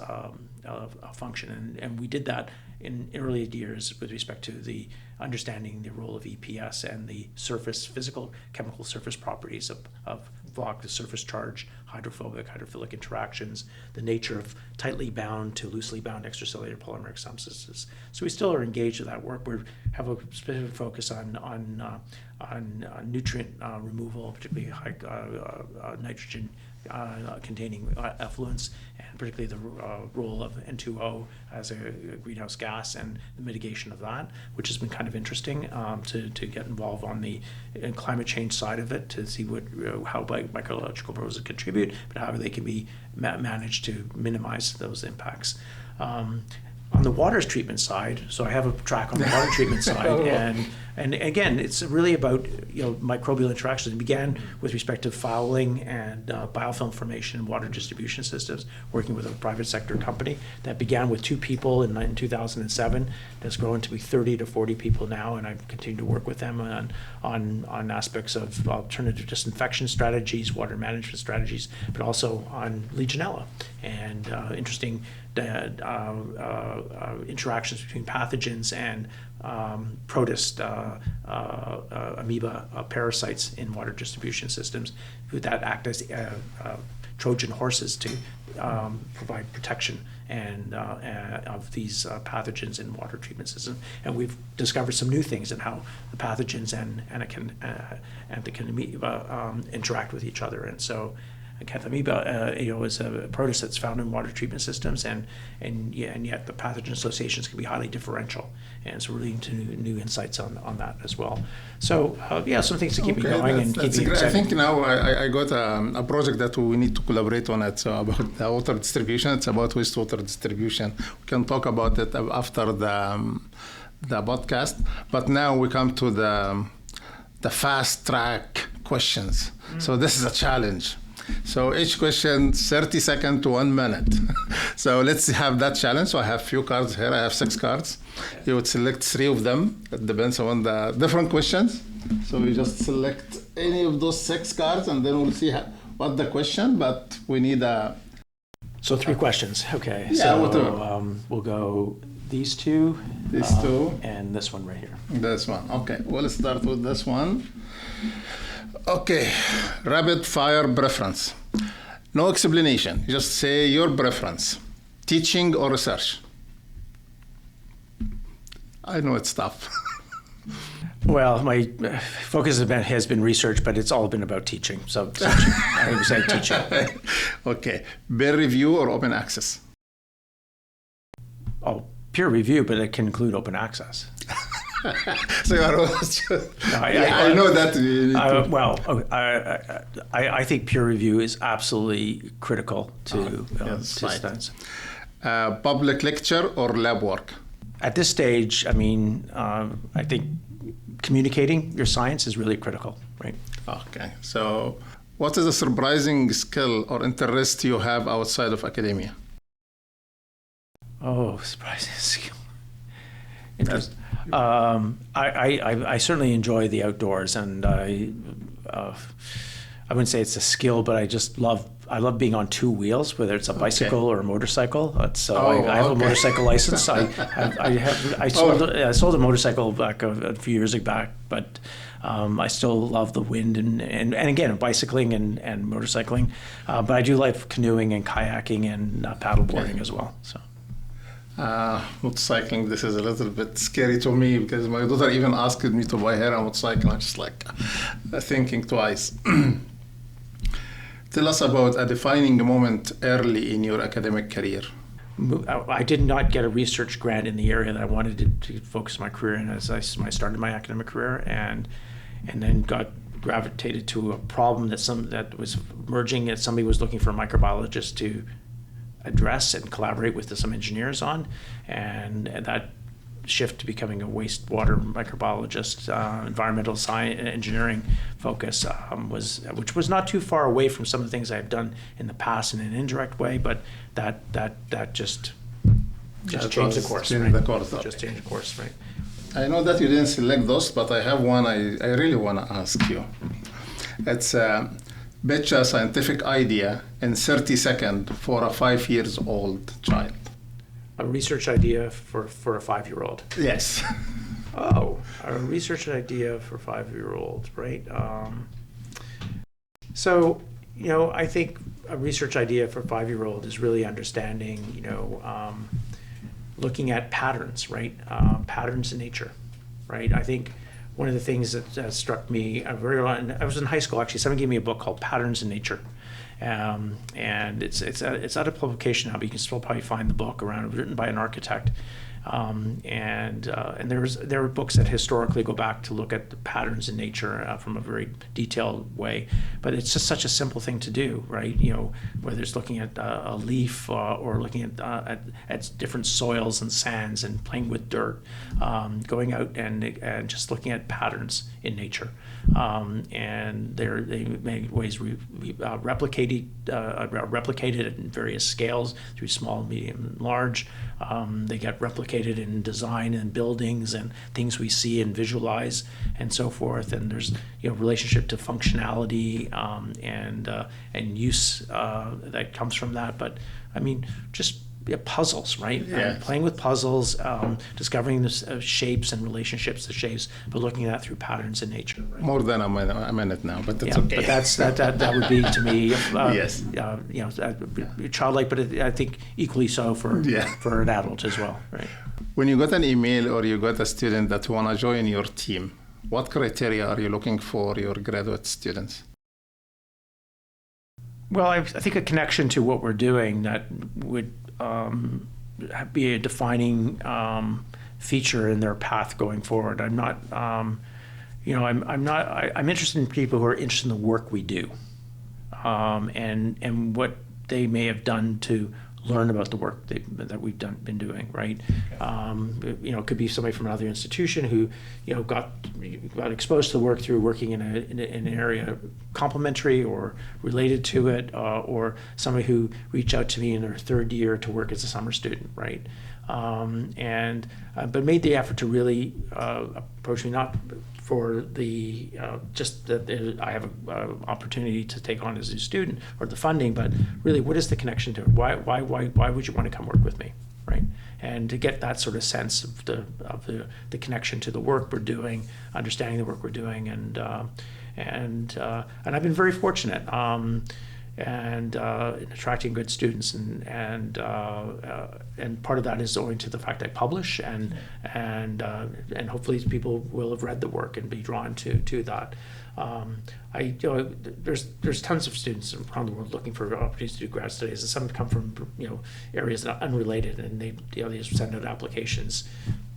Speaker 3: function. And we did that in early years with respect to the understanding the role of EPS and the physical chemical surface properties of rock, the surface charge, hydrophobic, hydrophilic interactions, the nature of tightly bound to loosely bound extracellular polymeric substances. So we still are engaged with that work. We have a specific focus on nutrient removal, particularly high nitrogen containing effluents, and particularly the role of N2O as a greenhouse gas and the mitigation of that, which has been kind of interesting to get involved on the climate change side of it, to see how microbiological processes contribute, but how they can be managed to minimize those impacts. On the water treatment side, so I have a track on the water treatment side, and again, it's really about microbial interactions. It began with respect to fouling and biofilm formation in water distribution systems, working with a private sector company that began with 2 people in 2007. That's grown to be 30 to 40 people now, and I've continued to work with them on aspects of alternative disinfection strategies, water management strategies, but also on Legionella and interesting interactions between pathogens and protist amoeba parasites in water distribution systems that act as Trojan horses to provide protection and of these pathogens in water treatment systems. And we've discovered some new things in how the pathogens and the amoeba interact with each other. And so Amoeba, is a protist that's found in water treatment systems, and yet the pathogen associations can be highly differential, and so we're leading to new insights on that as well. So some things to keep me going and keep me excited.
Speaker 2: I think now I got a project that we need to collaborate on it. So about the water distribution, it's about wastewater distribution. We can talk about it after the podcast. But now we come to the fast track questions. So this is a challenge. So each question 30 seconds to 1 minute. So let's have that challenge. So I have few cards here. I have 6 cards. You would select 3 of them. It depends on the different questions. So you just select any of those 6 cards, and then we'll see what the question. But we need a.
Speaker 3: So 3 questions. Okay.
Speaker 2: Yeah,
Speaker 3: so
Speaker 2: whatever.
Speaker 3: We'll go these 2.
Speaker 2: These 2.
Speaker 3: And this one right here.
Speaker 2: This one. Okay. We'll start with this one. Okay, rapid fire preference. No explanation, just say your preference. Teaching or research? I know it's tough.
Speaker 3: Well, my focus has been research, but it's all been about teaching. So I would say teaching.
Speaker 2: Okay, peer review or open access?
Speaker 3: Oh, peer review, but it can include open access.
Speaker 2: So you are I know that.
Speaker 3: I think peer review is absolutely critical to science.
Speaker 2: Public lecture or lab work?
Speaker 3: At this stage, I think communicating your science is really critical, right?
Speaker 2: Okay. So what is a surprising skill or interest you have outside of academia?
Speaker 3: Oh, surprising skill. Interesting. I certainly enjoy the outdoors, and I wouldn't say it's a skill, but I love being on 2 wheels, whether it's a bicycle or a motorcycle. I have a motorcycle license. I sold a motorcycle back a few years back, but I still love the wind and again bicycling and motorcycling. But I do like canoeing and kayaking and paddleboarding as well. So.
Speaker 2: Motorcycling, this is a little bit scary to me because my daughter even asked me to buy her a motorcycle. I'm just like thinking twice. Tell us about a defining moment early in your academic career.
Speaker 3: I did not get a research grant in the area that I wanted to focus my career in as I started my academic career, and then got gravitated to a problem that was emerging, that somebody was looking for a microbiologist to address and collaborate with some engineers on, and that shift to becoming a wastewater microbiologist, environmental science engineering focus, which was not too far away from some of the things I had done in the past in an indirect way, but that just changed the course. Just changed the course, right?
Speaker 2: I know that you didn't select those, but I have one I really want to ask you. It's pitch a scientific idea in 30 seconds for a 5-year-old child.
Speaker 3: A research idea for a 5-year-old.
Speaker 2: Yes.
Speaker 3: Oh, a research idea for 5-year-olds, right? So, I think a research idea for a 5-year-old is really understanding, looking at patterns, right? Patterns in nature, right? I think one of the things that struck me I was in high school, actually. Someone gave me a book called Patterns in Nature. And it's out of publication now, but you can still probably find the book around, written by an architect. And there are books that historically go back to look at the patterns in nature from a very detailed way. But it's just such a simple thing to do, right? Whether it's looking at a leaf or looking at different soils and sands and playing with dirt, going out and just looking at patterns in nature. And they in many ways replicated in various scales through small, medium, and large. They get replicated in design and buildings and things we see and visualize and so forth. And there's relationship to functionality and use that comes from that. But I mean, just puzzles, right?
Speaker 2: Yeah.
Speaker 3: Playing with puzzles, discovering the shapes and relationships to shapes, but looking at that through patterns in nature. Right?
Speaker 2: More than a minute now, but that's okay.
Speaker 3: But that would be to me,
Speaker 2: yes.
Speaker 3: Childlike, but I think equally so for an adult as well, right?
Speaker 2: When you got an email or you got a student that want to join your team, what criteria are you looking for your graduate students?
Speaker 3: Well, I think a connection to what we're doing that would be a defining feature in their path going forward. I'm not, I'm interested in people who are interested in the work we do, and what they may have done to learn about the work that we've been doing, right? It could be somebody from another institution who, got exposed to the work through working in an area complementary or related to it, or somebody who reached out to me in their third year to work as a summer student, right? But made the effort to really approach me not for the just that I have an opportunity to take on as a student or the funding, but really, what is the connection to it? Why would you want to come work with me, right? And to get that sort of sense of the connection to the work we're doing, understanding the work we're doing, and I've been very fortunate. In attracting good students, and part of that is owing to the fact I publish, and hopefully people will have read the work and be drawn to that. There's tons of students around the world looking for opportunities to do grad studies, and some come from areas that are unrelated, and they just send out applications,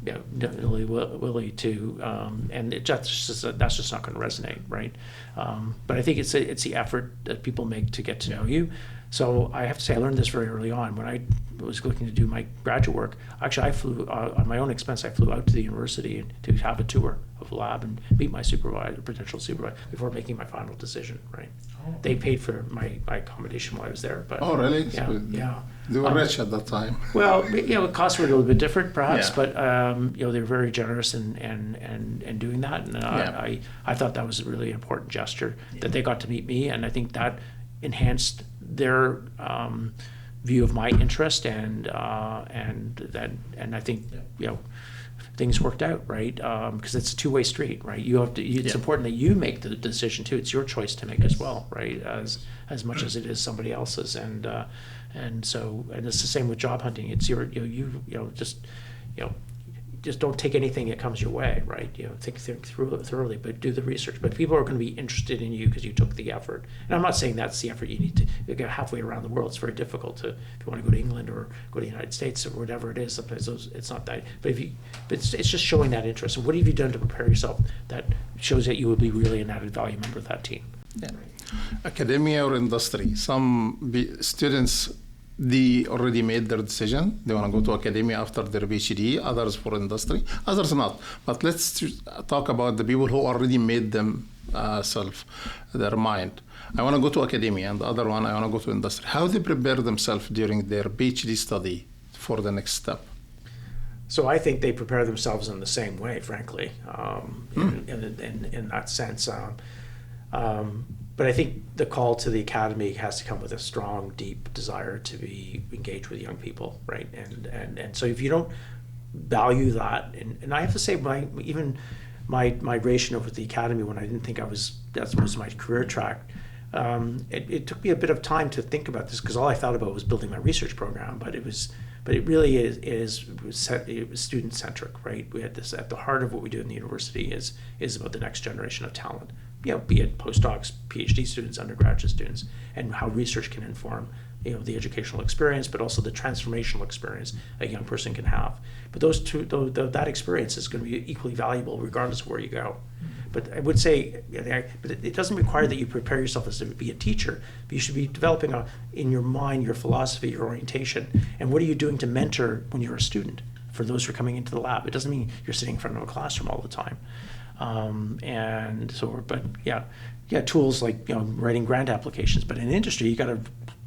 Speaker 3: willing to, and that's just not going to resonate, right? But I think it's the effort that people make to get to know you. So I have to say, I learned this very early on when I was looking to do my graduate work. Actually, I flew on my own expense. I flew out to the university to have a tour of the lab and meet my potential supervisor, before making my final decision. Right? Oh. They paid for my accommodation while I was there. But
Speaker 2: oh, really?
Speaker 3: Yeah.
Speaker 2: They were rich at that time.
Speaker 3: Well, costs were a little bit different, perhaps, but they were very generous in doing that, and I thought that was a really important gesture that they got to meet me, and I think that enhanced their view of my interest, and I think things worked out, right? Because it's a two-way street, right? You have to. It's important that you make the decision too. It's your choice to make as well, right? As much as it is somebody else's, and it's the same with job hunting. It's just don't take anything that comes your way, right? Think through it thoroughly, but do the research. But people are going to be interested in you because you took the effort. And I'm not saying that's the effort you need to go halfway around the world. It's very difficult to, if you want to go to England or go to the United States or whatever it is. Sometimes it's not that. But it's just showing that interest. And what have you done to prepare yourself that shows that you would be really an added value member of that team?
Speaker 2: Yeah. Academia or industry. Some students, they already made their decision. They want to go to academia after their PhD, others for industry, others not. But let's talk about the people who already made their mind. I want to go to academia, and the other one, I want to go to industry. How they prepare themselves during their PhD study for the next step?
Speaker 3: So I think they prepare themselves in the same way, frankly, in that sense. But I think the call to the academy has to come with a strong, deep desire to be engaged with young people, right? And so if you don't value that, and I have to say, my migration over to the academy when I didn't think that was my career track, it took me a bit of time to think about this because all I thought about was building my research program, but it really is student centric, right? We had this at the heart of what we do in the university is about the next generation of talent. Be it postdocs, PhD students, undergraduate students, and how research can inform, the educational experience, but also the transformational experience a young person can have. But those two, that experience is going to be equally valuable regardless of where you go. But I would say, but it doesn't require that you prepare yourself as to be a teacher, but you should be developing in your mind your philosophy, your orientation, and what are you doing to mentor when you're a student for those who are coming into the lab. It doesn't mean you're sitting in front of a classroom all the time. Tools like writing grant applications. But in industry, you got to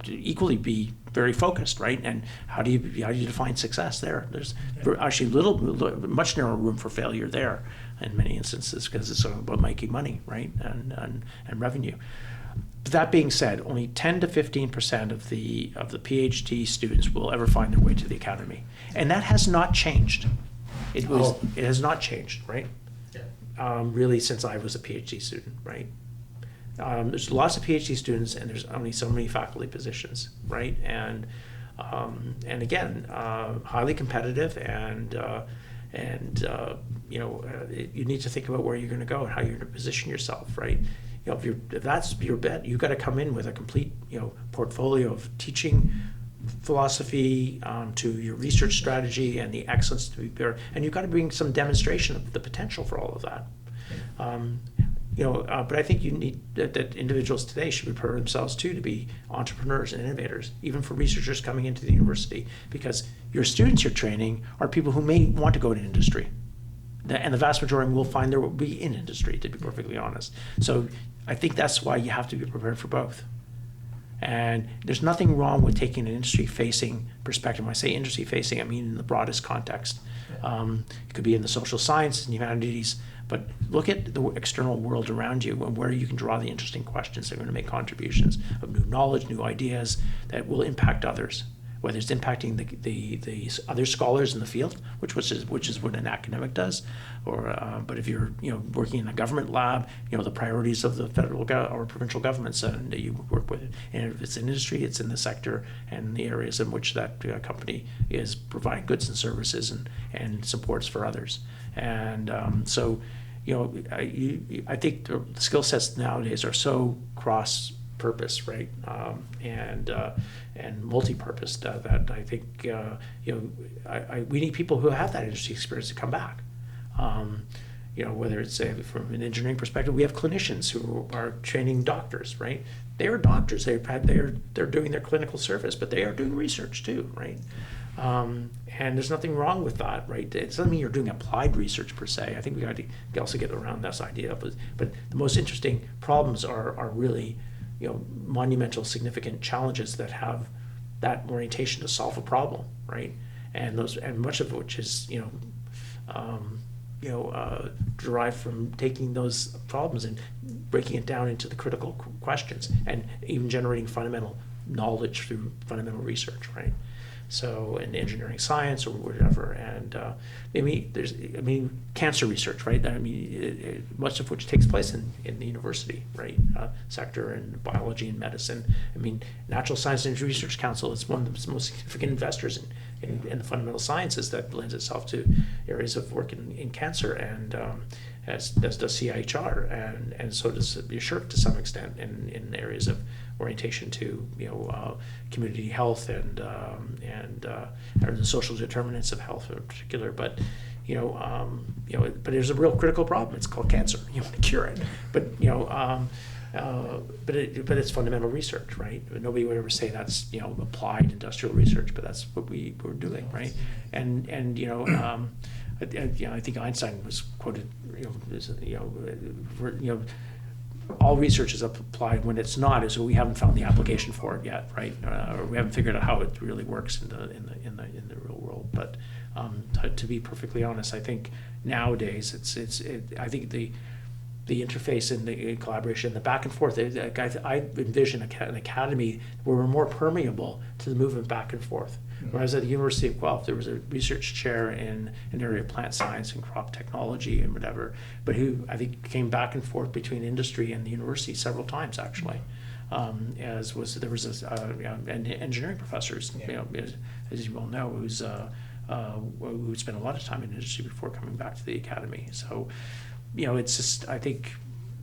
Speaker 3: equally be very focused, right? And how do you define success there? There's actually much narrower room for failure there in many instances because it's about making money, right? And revenue. But that being said, only 10 to 15% of the PhD students will ever find their way to the academy, and that has not changed. It has not changed, right? Really, since I was a PhD student, right? There's lots of PhD students, and there's only so many faculty positions, right? And again, highly competitive, and you need to think about where you're going to go and how you're going to position yourself, right? If that's your bet, you've got to come in with a complete, portfolio of teaching philosophy to your research strategy and the excellence to be there, and you've got to bring some demonstration of the potential for all of that. But I think you need that individuals today should prepare themselves too to be entrepreneurs and innovators, even for researchers coming into the university, because your students you're training are people who may want to go to industry, and the vast majority will find there will be in industry, to be perfectly honest. So I think that's why you have to be prepared for both. And there's nothing wrong with taking an industry-facing perspective. When I say industry-facing, I mean in the broadest context. It could be in the social sciences and humanities, but look at the external world around you and where you can draw the interesting questions that are going to make contributions of new knowledge, new ideas that will impact others, whether it's impacting the other scholars in the field, which is what an academic does, but if you're working in a government lab, the priorities of the federal or provincial governments that you work with, and if it's in industry, it's in the sector and the areas in which that company is providing goods and services and supports for others, and I think the skill sets nowadays are so cross-purpose, right, and multi-purpose that I think we need people who have that industry experience to come back. Whether it's from an engineering perspective, we have clinicians who are training doctors, right? They are doctors. They're doing their clinical service, but they are doing research too, right? And there's nothing wrong with that, right? It doesn't mean you're doing applied research per se. I think we got to also get around this idea. But the most interesting problems are really, monumental, significant challenges that have that orientation to solve a problem, right? And much of which is, derived from taking those problems and breaking it down into the critical questions, and even generating fundamental knowledge through fundamental research, right? So in engineering science or whatever, and cancer research, right? Much of which takes place in the university, right, sector, and biology and medicine. Natural Science and Research Council is one of the most significant investors in the fundamental sciences that lends itself to areas of work in cancer, and as does CIHR, and so does SHRC to some extent in areas of orientation to community health and or the social determinants of health in particular. But but there's a real critical problem. It's called cancer. You want to cure it, but but it's fundamental research, right? Nobody would ever say that's applied industrial research, but that's what we're doing, right? And I think Einstein was quoted, all research is applied. When it's not, is we haven't found the application for it yet, right? Or we haven't figured out how it really works in the real world. But to be perfectly honest, I think nowadays I think the interface and the collaboration, the back and forth. I envision an academy where we're more permeable to the movement back and forth. Whereas at the University of Guelph, there was a research chair in an area of plant science and crop technology and whatever, but who I think came back and forth between industry and the university several times actually. There was engineering professors, as you well know, who spent a lot of time in industry before coming back to the academy. So, it's just, I think,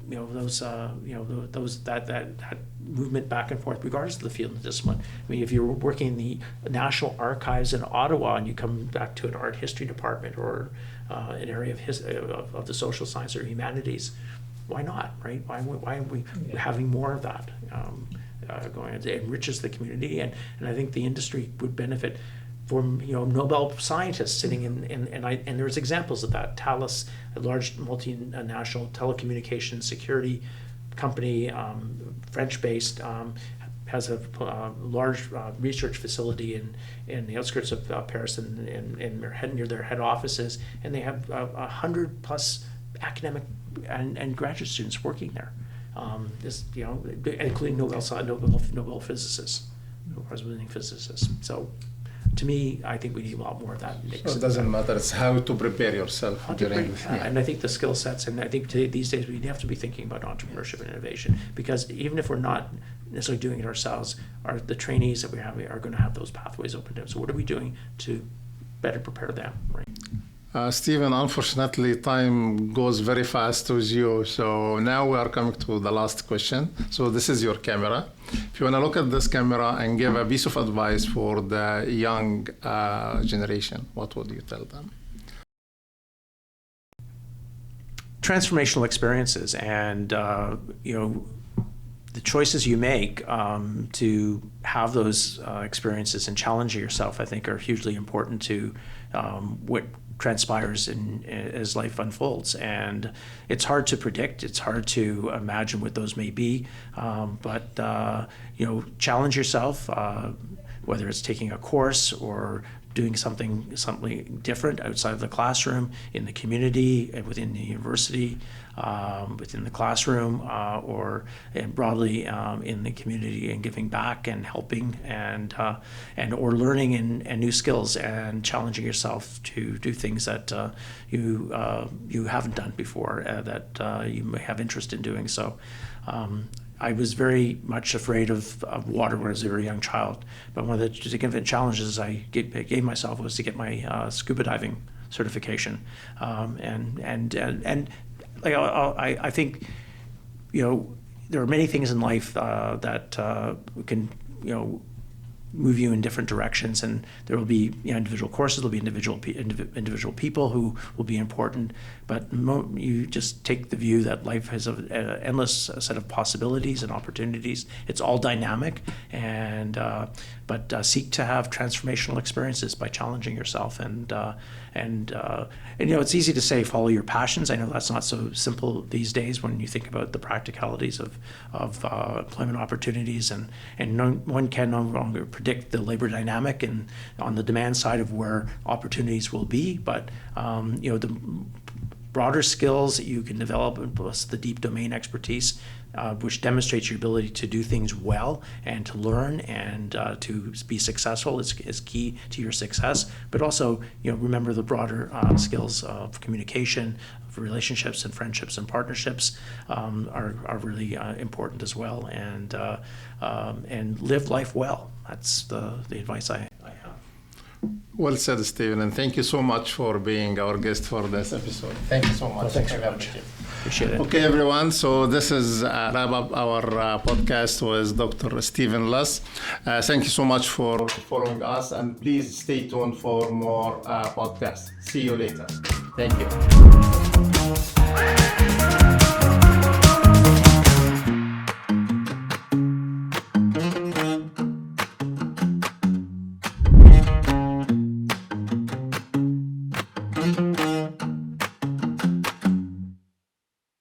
Speaker 3: that movement back and forth, regardless of the field and discipline. I mean, if you're working in the National Archives in Ottawa and you come back to an art history department or an area of the social science or humanities, why not, right? Why are we having more of that going? It enriches the community, and I think the industry would benefit from Nobel scientists sitting and there's examples of that. Thales, a large multinational telecommunications security company, French-based, has a large research facility in the outskirts of Paris and near their head offices, and they have 100+ academic and graduate students working there, including Nobel physicists, Nobel-winning physicists. So, to me, I think we need a lot more of that.
Speaker 2: So it doesn't matter. It's how to prepare yourself.
Speaker 3: And I think the skill sets, and I think these days we have to be thinking about entrepreneurship and innovation, because even if we're not necessarily doing it ourselves, the trainees that we have are going to have those pathways opened up. So what are we doing to better prepare them, right?
Speaker 2: Stephen, unfortunately, time goes very fast with you. So now we are coming to the last question. So this is your camera. If you want to look at this camera and give a piece of advice for the young generation, what would you tell them?
Speaker 3: Transformational experiences, and the choices you make to have those experiences and challenging yourself, I think, are hugely important to what transpires as life unfolds. And it's hard to predict, it's hard to imagine what those may be, but challenge yourself, whether it's taking a course or doing something different outside of the classroom, in the community, within the university, within the classroom, or broadly in the community, and giving back and helping and or learning and new skills, and challenging yourself to do things that you haven't done before, that you may have interest in doing. So I was very much afraid of water when I was a very young child, but one of the significant challenges I gave myself was to get my scuba diving certification, and I think there are many things in life that can move you in different directions, and there will be individual courses, there'll be individual people who will be important, but you just take the view that life has an endless set of possibilities and opportunities. It's all dynamic, and but seek to have transformational experiences by challenging yourself, and it's easy to say follow your passions. I know that's not so simple these days when you think about the practicalities of employment opportunities, and one can no longer predict the labor dynamic and on the demand side of where opportunities will be, but the broader skills that you can develop, plus the deep domain expertise, which demonstrates your ability to do things well and to learn and to be successful is key to your success. But also, remember the broader skills of communication, of relationships and friendships and partnerships are really important as well. And live life well. That's the advice I have.
Speaker 2: Well said, Stephen, and thank you so much for being our guest for this episode. Thank you so much.
Speaker 3: Well, thanks very much. Appreciate it.
Speaker 2: Okay, everyone. So this is wrap up our podcast with Dr. Stephen Liss. Thank you so much for following us, and please stay tuned for more podcasts. See you later. Thank you.